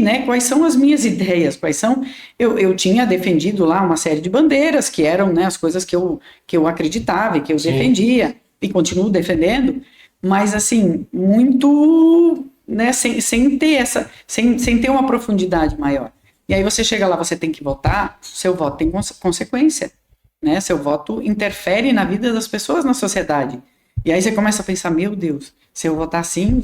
Né, quais são as minhas ideias? Quais são? Eu tinha defendido lá uma série de bandeiras que eram, né, as coisas que eu acreditava e que eu defendia, e continuo defendendo, mas assim, muito né, sem ter uma profundidade maior. E aí você chega lá, você tem que votar, seu voto tem consequência, né? Seu voto interfere na vida das pessoas na sociedade. E aí você começa a pensar, meu Deus, se eu votar assim,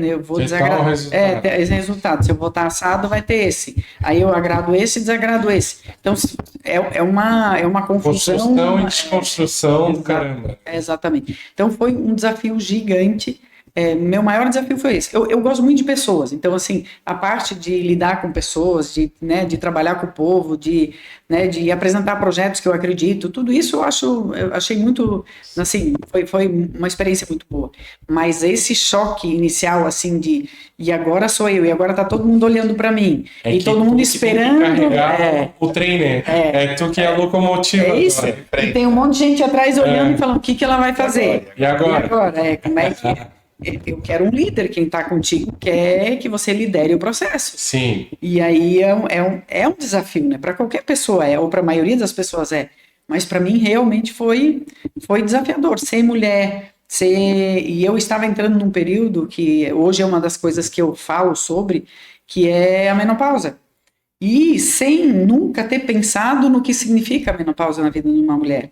eu vou desagradar. Esse resultado. Se eu votar assado, vai ter esse. Aí eu agrado esse e desagrado esse. Então, é uma confusão. Construção e desconstrução do caramba. Exatamente. Então, foi um desafio gigante. Meu maior desafio foi esse. Eu gosto muito de pessoas, então, assim, a parte de lidar com pessoas, de trabalhar com o povo, de apresentar projetos que eu acredito, tudo isso eu achei muito, assim, foi uma experiência muito boa. Mas esse choque inicial, assim, e agora sou eu, e agora tá todo mundo olhando para mim, e todo mundo esperando. O trainer, tu que é a locomotiva. É isso, e tem um monte de gente atrás olhando e falando, o que ela vai fazer? E agora? Como é que é? Eu quero um líder, quem está contigo quer que você lidere o processo. Sim. E aí é um desafio, né? Para qualquer pessoa ou para a maioria das pessoas mas para mim realmente foi desafiador ser mulher, e eu estava entrando num período que hoje é uma das coisas que eu falo sobre, que é a menopausa. E sem nunca ter pensado no que significa a menopausa na vida de uma mulher.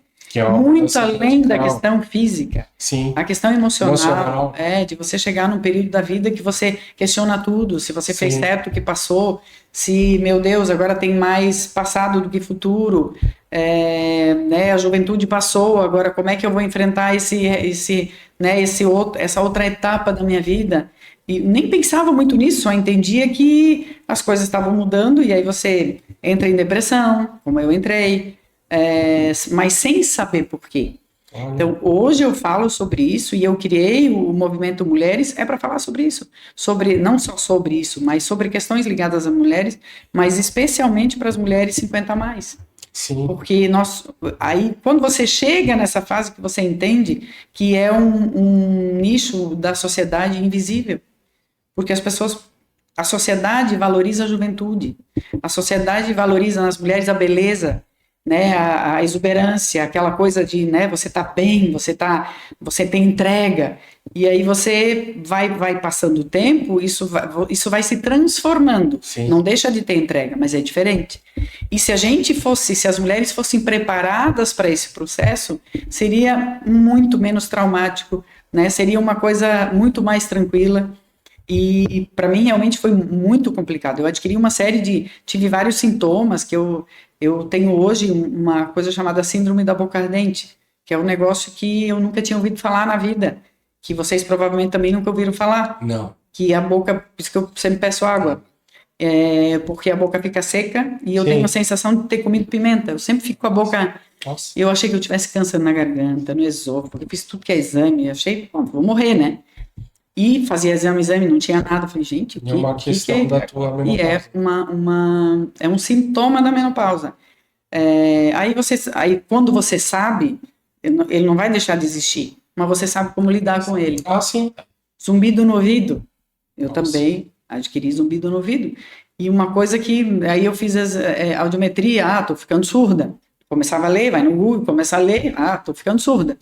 Muito além da questão física. Sim. A questão emocional. De você chegar num período da vida que você questiona tudo, se você fez certo o que passou, se, meu Deus, agora tem mais passado do que futuro, a juventude passou, agora como é que eu vou enfrentar essa outra etapa da minha vida? E nem pensava muito nisso, só entendia que as coisas estavam mudando, e aí você entra em depressão, como eu entrei, mas sem saber por quê. Então, hoje eu falo sobre isso, e eu criei o Movimento Mulheres para falar sobre isso, não só sobre isso, mas sobre questões ligadas a mulheres, mas especialmente para as mulheres 50 a mais. Sim. Porque aí, quando você chega nessa fase que você entende que é um nicho da sociedade invisível, porque a sociedade valoriza a juventude, a sociedade valoriza nas mulheres a beleza, né, a exuberância, aquela coisa de, você tá bem, você tem entrega, e aí você vai passando o tempo, isso vai se transformando. Sim. Não deixa de ter entrega, mas é diferente. E se as mulheres fossem preparadas para esse processo, seria muito menos traumático, né, seria uma coisa muito mais tranquila. E para mim realmente foi muito complicado. Eu adquiri tive vários sintomas que eu tenho hoje, uma coisa chamada síndrome da boca ardente, que é um negócio que eu nunca tinha ouvido falar na vida, que vocês provavelmente também nunca ouviram falar. Não. Que a boca, por isso que eu sempre peço água, porque a boca fica seca e eu tenho a sensação de ter comido pimenta. Eu sempre fico com a boca... Nossa. Eu achei que eu tivesse câncer na garganta, no esôfago, eu fiz tudo que é exame, achei, vou morrer, né? E fazia exame, não tinha nada. Falei, gente, é uma questão da tua menopausa. E é um sintoma da menopausa. Aí quando você sabe, ele não vai deixar de existir, mas você sabe como lidar com ele. Ah, sim. Zumbido no ouvido. Eu Nossa. Também adquiri zumbido no ouvido. E uma coisa que, aí eu fiz audiometria, tô ficando surda. Começava a ler, vai no Google, começa a ler, tô ficando surda.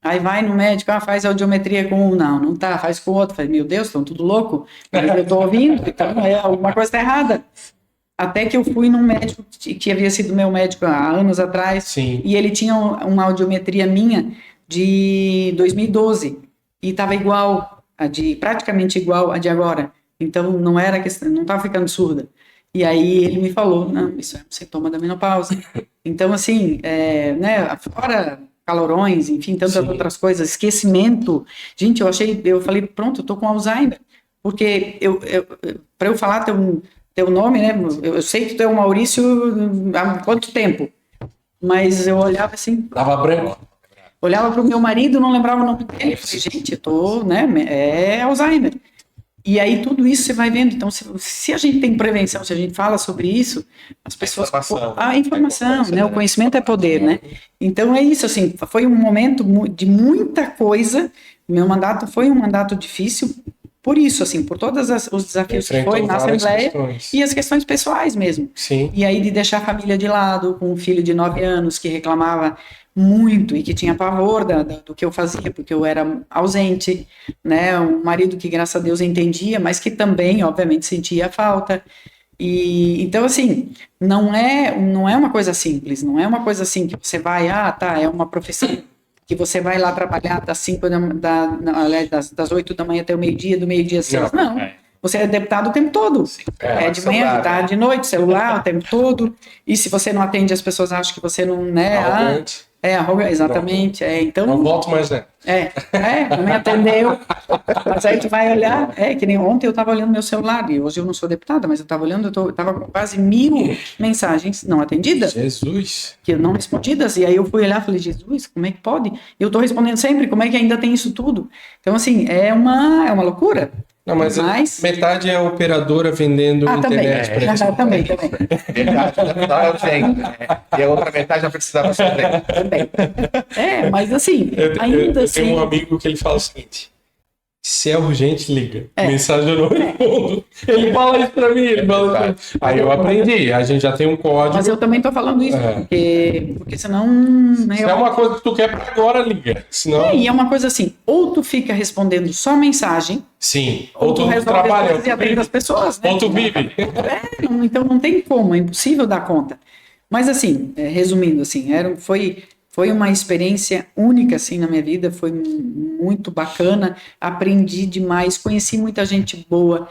Aí vai no médico, faz audiometria com um, não tá, faz com o outro. Falei, meu Deus, estão tudo louco, mas eu tô ouvindo, então alguma coisa tá errada. Até que eu fui num médico que havia sido meu médico há anos atrás, Sim. E ele tinha uma audiometria minha de 2012, e estava praticamente igual a de agora. Então não era questão, não estava ficando surda. E aí ele me falou, não, isso é um sintoma da menopausa. Então, assim, fora calorões, enfim, tantas outras coisas, esquecimento. Gente, eu falei, pronto, eu tô com Alzheimer. Porque para eu falar teu nome, né, eu sei que tu é o Maurício há quanto tempo? Mas eu olhava assim... Tava branco. Olhava para o meu marido, não lembrava o nome dele. Eu falei, gente, eu tô, é Alzheimer. E aí tudo isso você vai vendo. Então, se a gente tem prevenção, se a gente fala sobre isso, as pessoas... A informação, né? O conhecimento é poder, né? Então é isso, assim, foi um momento de muita coisa. Meu mandato foi um mandato difícil, por isso, assim, por todos os desafios que foi na Assembleia e as questões pessoais mesmo. Sim. E aí de deixar a família de lado, com um filho de 9 anos que reclamava muito, e que tinha pavor do que eu fazia, porque eu era ausente, né? Um marido que, graças a Deus, entendia, mas que também, obviamente, sentia falta. E então, assim, não é uma coisa simples, não é uma coisa assim que você vai, tá, é uma profissão que você vai lá trabalhar aliás, das 8 da manhã até o meio-dia, do meio-dia às 6. Não. Você é deputado o tempo todo. É de manhã, de tarde, de noite, celular o tempo todo. E se você não atende, as pessoas acham que você não, né? Arrogante. Arrogante, exatamente. Então, não volto mais, né? Não me atendeu. Mas aí tu vai olhar, que nem ontem eu estava olhando meu celular, e hoje eu não sou deputada, mas eu estava olhando, eu estava com quase 1000 mensagens não atendidas. Jesus! Que não respondidas, e aí eu fui olhar e falei, Jesus, como é que pode? Eu estou respondendo sempre, como é que ainda tem isso tudo? Então, assim, é uma loucura. Não, mas metade é a operadora vendendo internet para isso. Também. Metade não é o jeito, né? E a outra metade não precisava ser. Também. Mas assim, ainda assim... Eu tenho um amigo que ele fala o seguinte, se é urgente, liga. Mensagem eu não respondo. Ele fala isso pra mim. Aí eu aprendi, a gente já tem um código. Mas eu também tô falando isso, porque senão... Se é uma coisa que tu quer pra agora, liga. Senão... E é uma coisa assim, ou tu fica respondendo só mensagem... Sim, ou tu trabalha e atende as pessoas, né? Ou tu vive. Então não tem como, é impossível dar conta. Mas assim, resumindo, assim, foi uma experiência única, assim, na minha vida, foi muito bacana, aprendi demais, conheci muita gente boa,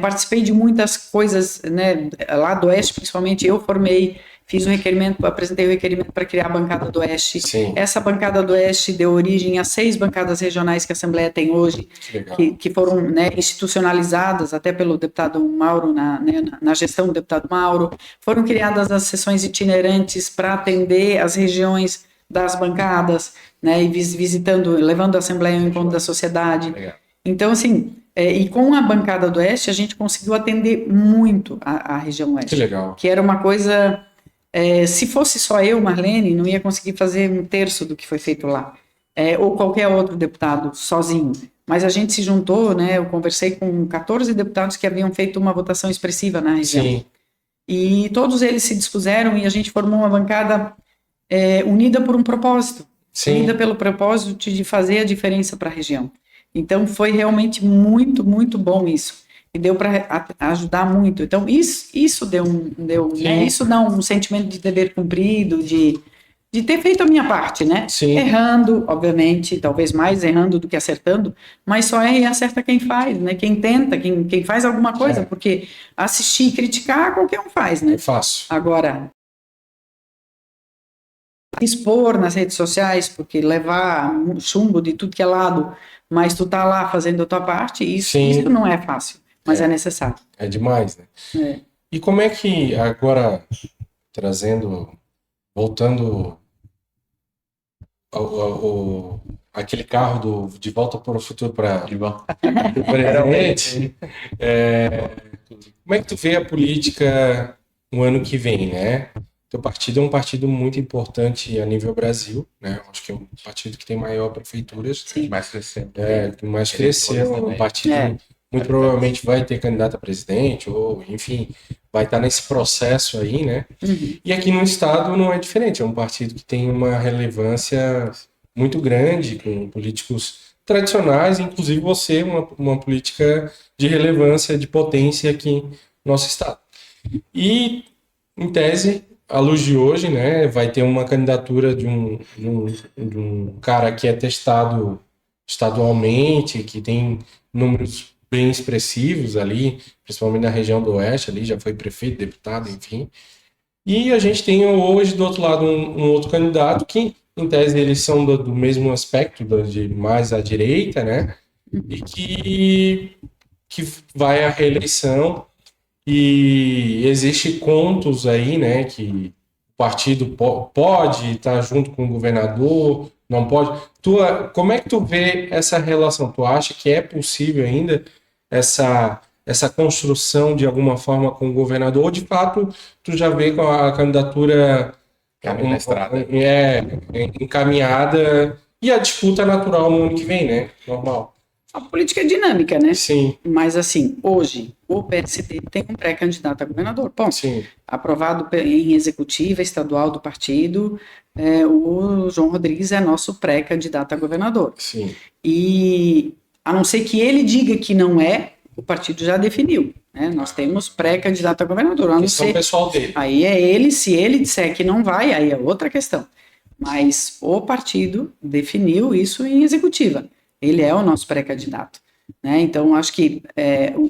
participei de muitas coisas, né, lá do Oeste, principalmente, eu fiz um requerimento, apresentei o requerimento para criar a bancada do Oeste. Sim. Essa bancada do Oeste deu origem a 6 bancadas regionais que a Assembleia tem hoje, que foram, né, institucionalizadas até pelo deputado Mauro, na gestão do deputado Mauro. Foram criadas as sessões itinerantes para atender as regiões das bancadas, né, e levando a Assembleia ao encontro da sociedade. Legal. Então, assim, e com a bancada do Oeste, a gente conseguiu atender muito a região Oeste. Que legal. Que era uma coisa... se fosse só eu, Marlene, não ia conseguir fazer 1/3 do que foi feito lá. Ou qualquer outro deputado sozinho. Mas a gente se juntou, né? Eu conversei com 14 deputados que haviam feito uma votação expressiva na região. Sim. E todos eles se dispuseram e a gente formou uma bancada unida por um propósito. Sim. Unida pelo propósito de fazer a diferença para a região. Então foi realmente muito, muito bom isso. E deu para ajudar muito. Então isso deu né? Isso dá um sentimento de dever cumprido, de ter feito a minha parte, né? Sim. Errando, obviamente, talvez mais errando do que acertando, mas só erra e acerta quem faz, né? Quem tenta, quem faz alguma coisa, porque assistir e criticar qualquer um faz, né? É fácil. Agora, expor nas redes sociais, porque levar chumbo de tudo que é lado, mas tu tá lá fazendo a tua parte, isso não é fácil, mas é necessário. É demais, né? E como é que, agora, voltando aquele carro De Volta para o Futuro para o presente, como é que tu vê a política no ano que vem, né? Teu partido é um partido muito importante a nível Brasil, né? Acho que é um partido que tem maior prefeituras. Que mais cresceu. Que mais cresceu. Um partido muito provavelmente vai ter candidato a presidente, ou, enfim, vai estar nesse processo aí, né? Uhum. E aqui no estado não é diferente. É um partido que tem uma relevância muito grande, com políticos tradicionais, inclusive você, uma política de relevância, de potência aqui no nosso estado. E, em tese, à luz de hoje, né, vai ter uma candidatura de um cara que é testado estadualmente, que tem números bem expressivos ali, principalmente na região do Oeste, ali já foi prefeito, deputado, enfim. E a gente tem hoje, do outro lado, um outro candidato que, em tese, eles são do mesmo aspecto, de mais à direita, né, e que vai à reeleição. E existe contos aí, né, que o partido pode estar junto com o governador, não pode. Como é que tu vê essa relação? Tu acha que é possível ainda essa construção de alguma forma com o governador? Ou de fato tu já vê com a candidatura encaminhada e a disputa natural no ano que vem, né? Normal. A política é dinâmica, né? Sim, Mas, assim, hoje, o PSD tem um pré-candidato a governador. Ponto. sim, Aprovado em executiva estadual do partido, o João Rodrigues é nosso pré-candidato a governador. sim. E, a não ser que ele diga que não é, o partido já definiu, né? Nós temos pré-candidato a governador. A não Questão ser, pessoal dele. aí é ele, se ele disser que não vai, aí é outra questão. Mas o partido definiu isso em executiva. Ele é o nosso pré-candidato, né? Então, acho que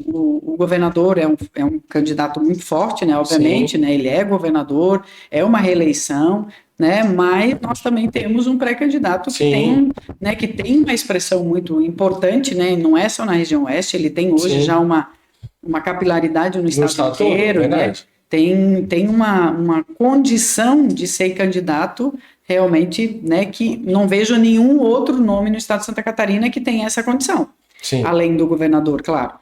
o governador é um candidato muito forte, né? Obviamente, né? Ele é governador, é uma reeleição, né? Mas nós também temos um pré-candidato que Sim. tem, né? Que tem uma expressão muito importante, né? Não é só na região oeste, ele tem hoje Sim. já uma capilaridade no estado todo, inteiro, né? verdade. Tem uma condição de ser candidato realmente, né, que não vejo nenhum outro nome no estado de Santa Catarina que tenha essa condição, Sim. além do governador, claro.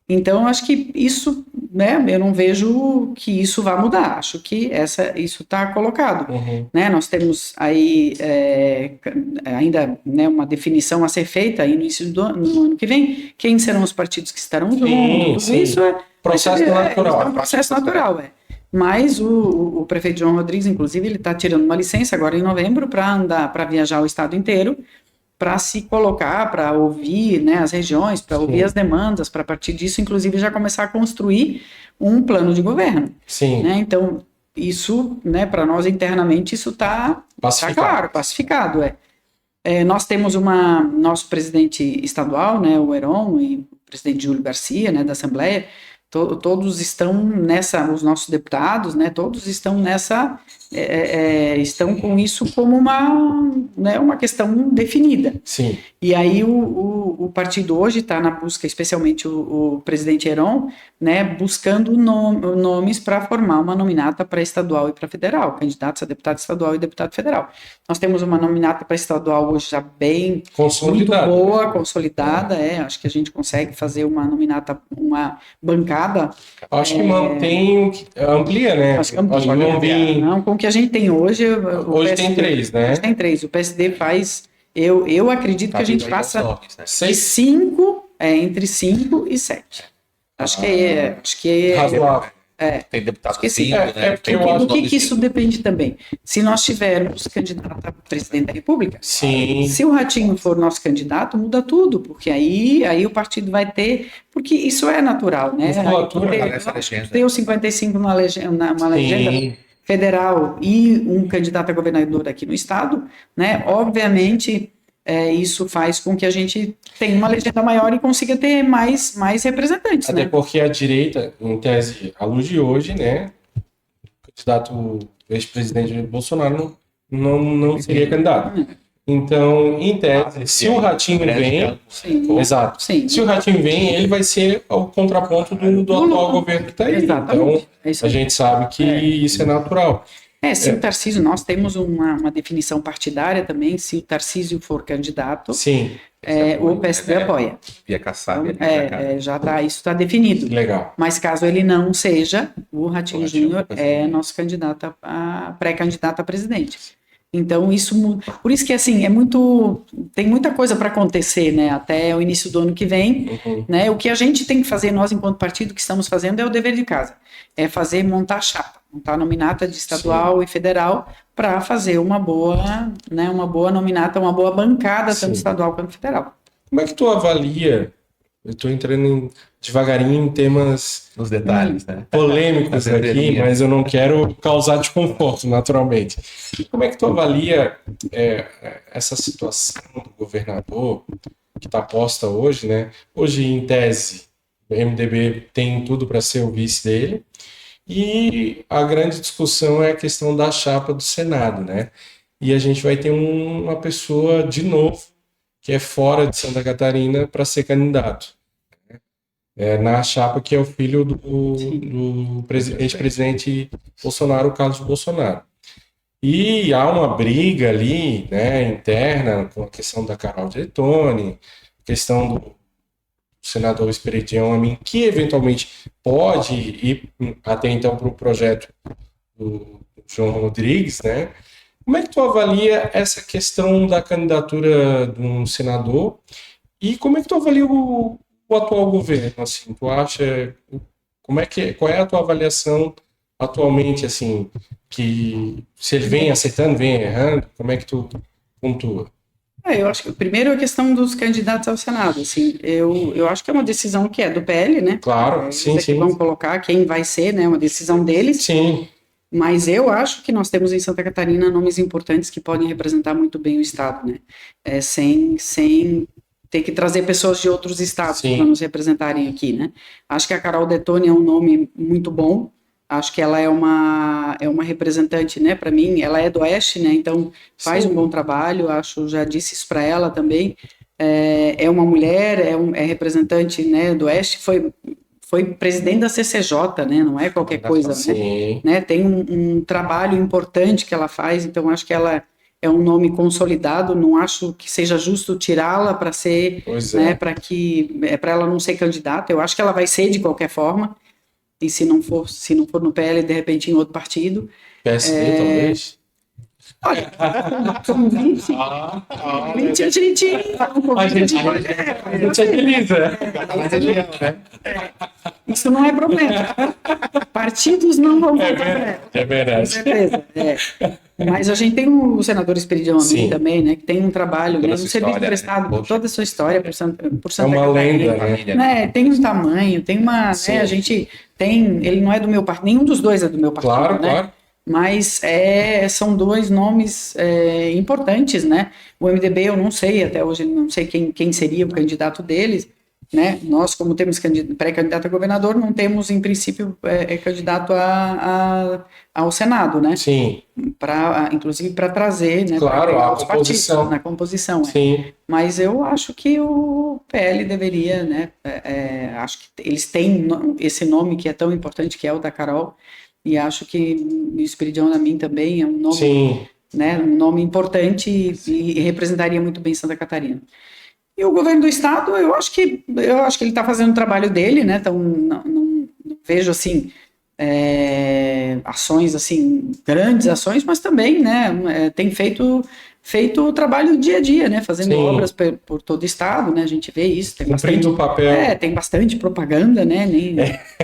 Então, acho que isso, né, eu não vejo que isso vá mudar, acho que isso está colocado. Uhum. Né, nós temos aí ainda, né, uma definição a ser feita aí no ano que vem, quem serão os partidos que estarão juntos, tudo sim. isso Processo natural. é um processo natural, Mas o prefeito João Rodrigues, inclusive, ele está tirando uma licença agora em novembro para viajar o estado inteiro, para se colocar, para ouvir, né, as regiões, para ouvir as demandas, para a partir disso, inclusive, já começar a construir um plano de governo. Sim. Né? Então, isso, né, para nós internamente, isso está claro, pacificado. Nós temos nosso presidente estadual, né, o Heron, e o presidente Júlio Garcia, né, da Assembleia, todos estão os nossos deputados, né, todos estão estão com isso como uma questão definida. Sim. E aí o partido hoje está na busca, especialmente o presidente Heron, né, buscando nomes para formar uma nominata para estadual e para federal, candidatos a deputado estadual e deputado federal. Nós temos uma nominata para estadual hoje já bem muito boa, consolidada, acho que a gente consegue fazer uma nominata, uma bancada. Acho que mantém, amplia, né? Acho que amplia. Não, com o que a gente tem hoje. Hoje PSD, tem 3, né? Hoje tem 3. O PSD faz. Eu acredito que a gente passa de 5, entre 5 e 7. Acho que é razoável. Tem deputado que sim. né? Do que isso depende também? Se nós tivermos candidato a presidente da República, sim. Se o Ratinho for nosso candidato, muda tudo, porque aí o partido vai ter, porque isso é natural, né? Ter os 55 numa legenda federal e um candidato a governador aqui no estado, né? Obviamente, isso faz com que a gente tenha uma legenda maior e consiga ter mais representantes, Até né? porque a direita, em tese, à luz de hoje, né? O candidato ex-presidente Bolsonaro não seria candidato. Então, em tese, se o Ratinho vem... Sim. Exato. Sim. Se o Ratinho vem, ele vai ser o contraponto do atual governo que está aí. Exatamente. Então, a gente sabe que isso é natural. Se o Tarcísio, nós temos uma definição partidária também, se o Tarcísio for candidato, Sim. O PSD apoia. Via Kassab. Já tá, isso está definido. Legal. Mas caso ele não seja, o Ratinho Júnior é nosso candidato pré-candidato a presidente. Então, por isso que, assim, tem muita coisa para acontecer, né, até o início do ano que vem, né, o que a gente tem que fazer, nós, enquanto partido, que estamos fazendo, é o dever de casa, montar chapa, montar nominata de estadual e federal, para fazer uma boa nominata, uma boa bancada, tanto estadual quanto federal. Como é que tu avalia, eu estou entrando devagarinho em temas nos detalhes, né? polêmicos aqui, mas eu não quero causar desconforto, naturalmente. Como é que tu avalia essa situação do governador que está posta hoje, né? Hoje, em tese, o MDB tem tudo para ser o vice dele, e a grande discussão é a questão da chapa do Senado, né? E a gente vai ter uma pessoa, de novo, que é fora de Santa Catarina para ser candidato. Na chapa que é o filho do ex-presidente Bolsonaro, o Carlos Bolsonaro. E há uma briga ali, né, interna, com a questão da Carol Detone, questão do senador Esperidião Amin, que eventualmente pode ir até então para o projeto do João Rodrigues, né? Como é que tu avalia essa questão da candidatura de um senador E como é que tu avalia o atual governo, assim? Tu acha, qual é a tua avaliação atualmente, assim, que se ele vem acertando, vem errando, como é que tu pontua? Eu acho que primeiro a questão dos candidatos ao Senado, assim, eu acho que é uma decisão que é do PL, né? Claro, sim, Eles é que sim. vão colocar quem vai ser, né? Uma decisão deles. Sim, Mas eu acho que nós temos em Santa Catarina nomes importantes que podem representar muito bem o estado, né? Sem ter que trazer pessoas de outros estados Sim. para nos representarem aqui, né? Acho que a Carol Detoni é um nome muito bom. Acho que ela é uma representante, né? Para mim, ela é do Oeste, né? Então faz Sim. um bom trabalho. Acho, já disse isso para ela também. É uma mulher, é representante, né? Do Oeste. Foi presidente da CCJ, né? Não é qualquer coisa, né? sim. Né? Tem um trabalho importante que ela faz, então acho que ela é um nome consolidado. Não acho que seja justo tirá-la para ser, Pois né? é. Para ela não ser candidata. Eu acho que ela vai ser de qualquer forma. E se não for no PL, de repente em outro partido. PSD, talvez? Olha, com 20, 20 a gente. A gente agiliza. Isso não é problema. Partidos não vão votar para ela. É Com verdade. certeza. Mas a gente tem o senador Esperidião Amin Sim. também, né? Que tem um trabalho, Toda né, a um sua serviço história, prestado né? por Poxa. toda a sua história por Santa uma Catarina. lenda, Família. Né? Tem um tamanho, tem uma. Sim. Né, a gente tem. Ele não é do meu partido, nenhum dos dois é do meu partido, Claro, né? claro. Mas são dois nomes importantes, né? O MDB, eu não sei, até hoje não sei quem seria o candidato deles, né? Nós, como temos pré-candidato a governador, não temos, em princípio, candidato ao Senado, né? Sim, Inclusive para trazer, né? claro, pra a os partidos, composição. na composição. Sim, Mas eu acho que o PL deveria, né? Acho que eles têm esse nome que é tão importante, que é o da Carol, e acho que o Esperidião Amin também é um nome, sim. né? Um nome importante e representaria muito bem Santa Catarina. E o governo do estado, eu acho que ele está fazendo o trabalho dele, né? Então não vejo assim ações assim, grandes ações, mas também, né? Tem feito o trabalho do dia a dia, né? Fazendo Sim. obras por todo o estado, né? A gente vê isso. Tem Cumprindo o papel. tem bastante propaganda, né?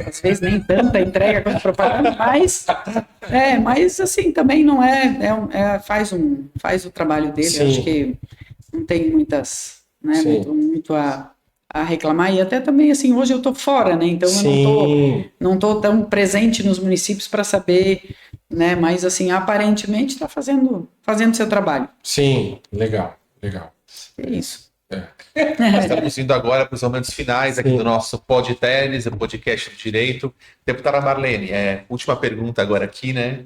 Às vezes nem tanta entrega quanto propaganda, mas assim, também não faz o trabalho dele. Sim. Acho que não tem muitas, né? Sim. Muito a reclamar, e até também, assim, hoje eu estou fora, né, então Sim. eu não tô tão presente nos municípios para saber, né, mas, assim, aparentemente está fazendo seu trabalho. Sim, legal. É isso. Estamos indo agora para os momentos finais aqui Sim. do nosso Podteles, o podcast do Direito. Deputada Marlene, última pergunta agora aqui, né?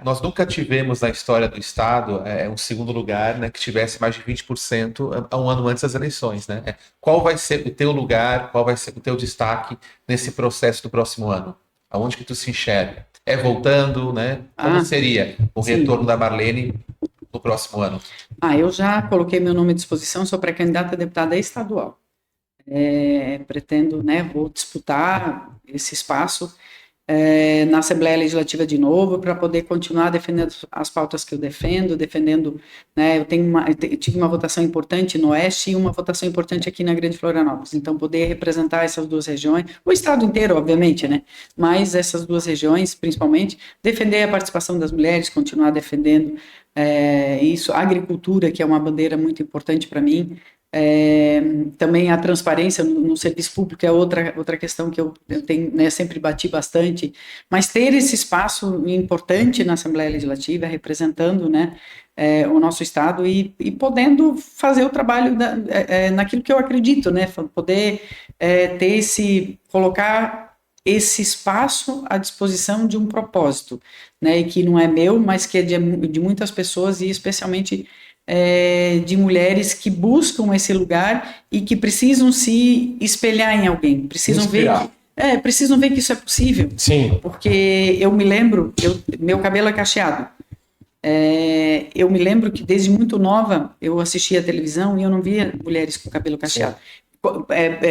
Nós nunca tivemos na história do Estado um segundo lugar, né, que tivesse mais de 20% um ano antes das eleições, né? Qual vai ser o teu lugar, qual vai ser o teu destaque nesse processo do próximo ano? Aonde que tu se enxerga? Voltando, né? Como seria o sim. retorno da Marlene no próximo ano? Eu já coloquei meu nome à disposição, sou pré-candidata a deputada estadual. Pretendo, né, vou disputar esse espaço na Assembleia Legislativa de novo, para poder continuar defendendo as pautas que eu defendendo, né, eu tive uma votação importante no Oeste e uma votação importante aqui na Grande Florianópolis, então poder representar essas duas regiões, o estado inteiro, obviamente, né, mas essas duas regiões, principalmente, defender a participação das mulheres, continuar defendendo isso, a agricultura, que é uma bandeira muito importante para mim, também a transparência no serviço público é outra questão que eu tenho, né, sempre bati bastante, mas ter esse espaço importante na Assembleia Legislativa, representando, né, o nosso Estado e podendo fazer o trabalho naquilo que eu acredito, né, poder colocar esse espaço à disposição de um propósito, né, e que não é meu, mas que é de muitas pessoas e especialmente de mulheres que buscam esse lugar e que precisam se espelhar em alguém, precisam ver que isso é possível. Sim. Porque eu me lembro, meu cabelo é cacheado, eu me lembro que desde muito nova eu assistia a televisão e eu não via mulheres com cabelo cacheado.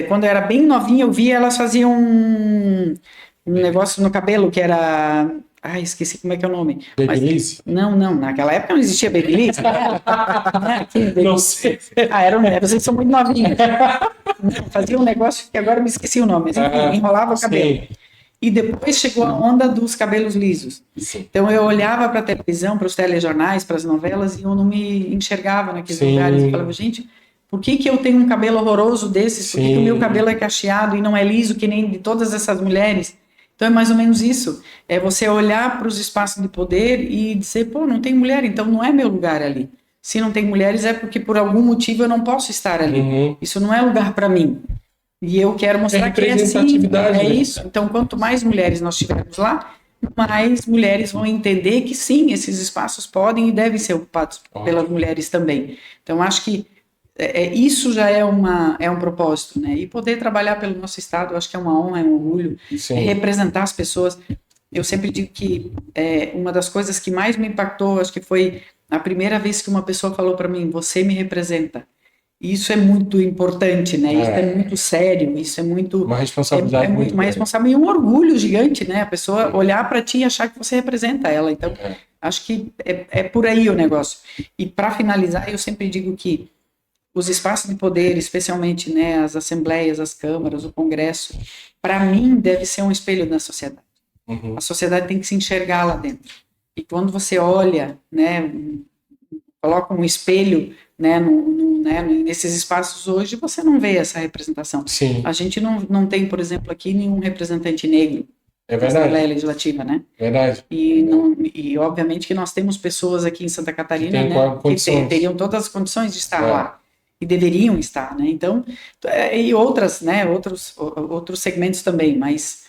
Quando eu era bem novinha eu via elas faziam um negócio no cabelo que era esqueci como é que é o nome. Babyliss? Não, naquela época não existia Babyliss. Não sei. Vocês são muito novinhos. Não, fazia um negócio que agora eu me esqueci o nome, mas enfim, enrolava o cabelo. Sim. E depois chegou a onda dos cabelos lisos. Sim. Então eu olhava para a televisão, para os telejornais, para as novelas, e eu não me enxergava naqueles Sim. lugares. Eu falava, gente, por que eu tenho um cabelo horroroso desses? Por que o meu cabelo é cacheado e não é liso que nem de todas essas mulheres? Então é mais ou menos isso. É você olhar para os espaços de poder e dizer, pô, não tem mulher, então não é meu lugar ali. Se não tem mulheres é porque por algum motivo eu não posso estar ali. Isso não é lugar para mim. E eu quero mostrar que é assim, é isso. Então, quanto mais mulheres nós tivermos lá, mais mulheres vão entender que sim, esses espaços podem e devem ser ocupados pelas mulheres também. Então, acho que isso já é um propósito, né? E poder trabalhar pelo nosso estado, eu acho que é uma honra, é um orgulho, representar as pessoas. Eu sempre digo que uma das coisas que mais me impactou, acho que foi a primeira vez que uma pessoa falou para mim, você me representa. Isso é muito importante, né? Isso é muito sério, isso é muito... Uma responsabilidade muito mais responsável e um orgulho gigante, né? A pessoa olhar para ti e achar que você representa ela. Então, acho que é por aí o negócio. E para finalizar, eu sempre digo que os espaços de poder, especialmente, né, as assembleias, as câmaras, o Congresso, para mim, deve ser um espelho da sociedade. A sociedade tem que se enxergar lá dentro. E quando você olha, né, coloca um espelho, né, nesses espaços hoje, você não vê essa representação. Sim. A gente não tem, por exemplo, aqui nenhum representante negro na Assembleia Legislativa, né? Verdade. E obviamente que nós temos pessoas aqui em Santa Catarina, né, que teriam todas as condições de estar lá e deveriam estar, né? Então, e outras, né, outros segmentos também, mas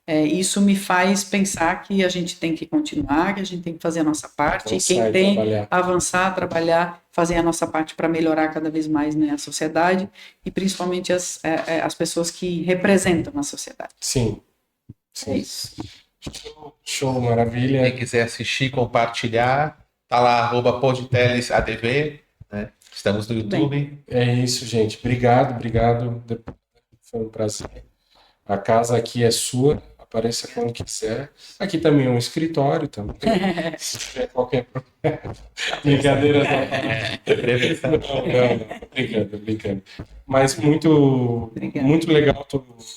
isso me faz pensar que a gente tem que continuar, que a gente tem que fazer a nossa parte, e quem tem avançar, trabalhar, fazer a nossa parte para melhorar cada vez mais, né, a sociedade e principalmente as pessoas que representam a sociedade. Sim. É isso. Show, maravilha. Quem quiser assistir, compartilhar, tá lá, @podtelesadv, né? Estamos no YouTube. É isso, gente. Obrigado. Foi um prazer. A casa aqui é sua. Apareça quando quiser. Aqui também é um escritório também. Se tiver qualquer problema. Brincadeira. Não. Brincando. Mas muito legal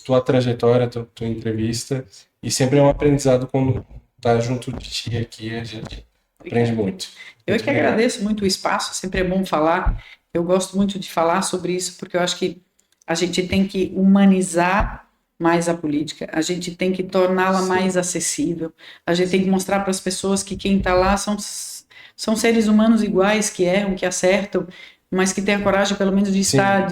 tua trajetória, tua entrevista. E sempre é um aprendizado quando tá junto de ti aqui. A gente aprende muito. Eu que agradeço muito o espaço. Sempre é bom falar. Eu gosto muito de falar sobre isso, porque eu acho que a gente tem que humanizar mais a política, a gente tem que torná-la mais acessível, a gente tem que mostrar para as pessoas que quem está lá são seres humanos iguais, que erram, que acertam, mas que têm a coragem pelo menos de estar,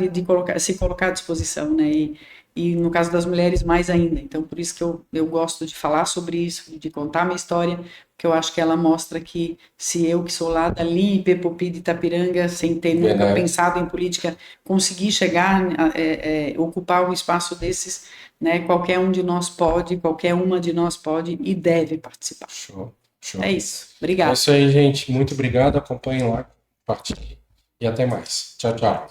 se colocar à disposição, né? E no caso das mulheres mais ainda. Então por isso que eu gosto de falar sobre isso, de contar minha história, porque eu acho que ela mostra que se eu que sou lá dali, Pepopi de Itapiranga, sem ter nunca pensado em política, conseguir chegar, ocupar um espaço desses, né, qualquer um de nós pode, qualquer uma de nós pode e deve participar. Show. É isso. Obrigado. É isso aí, gente. Muito obrigado. Acompanhem lá, compartilhem e até mais. Tchau, tchau.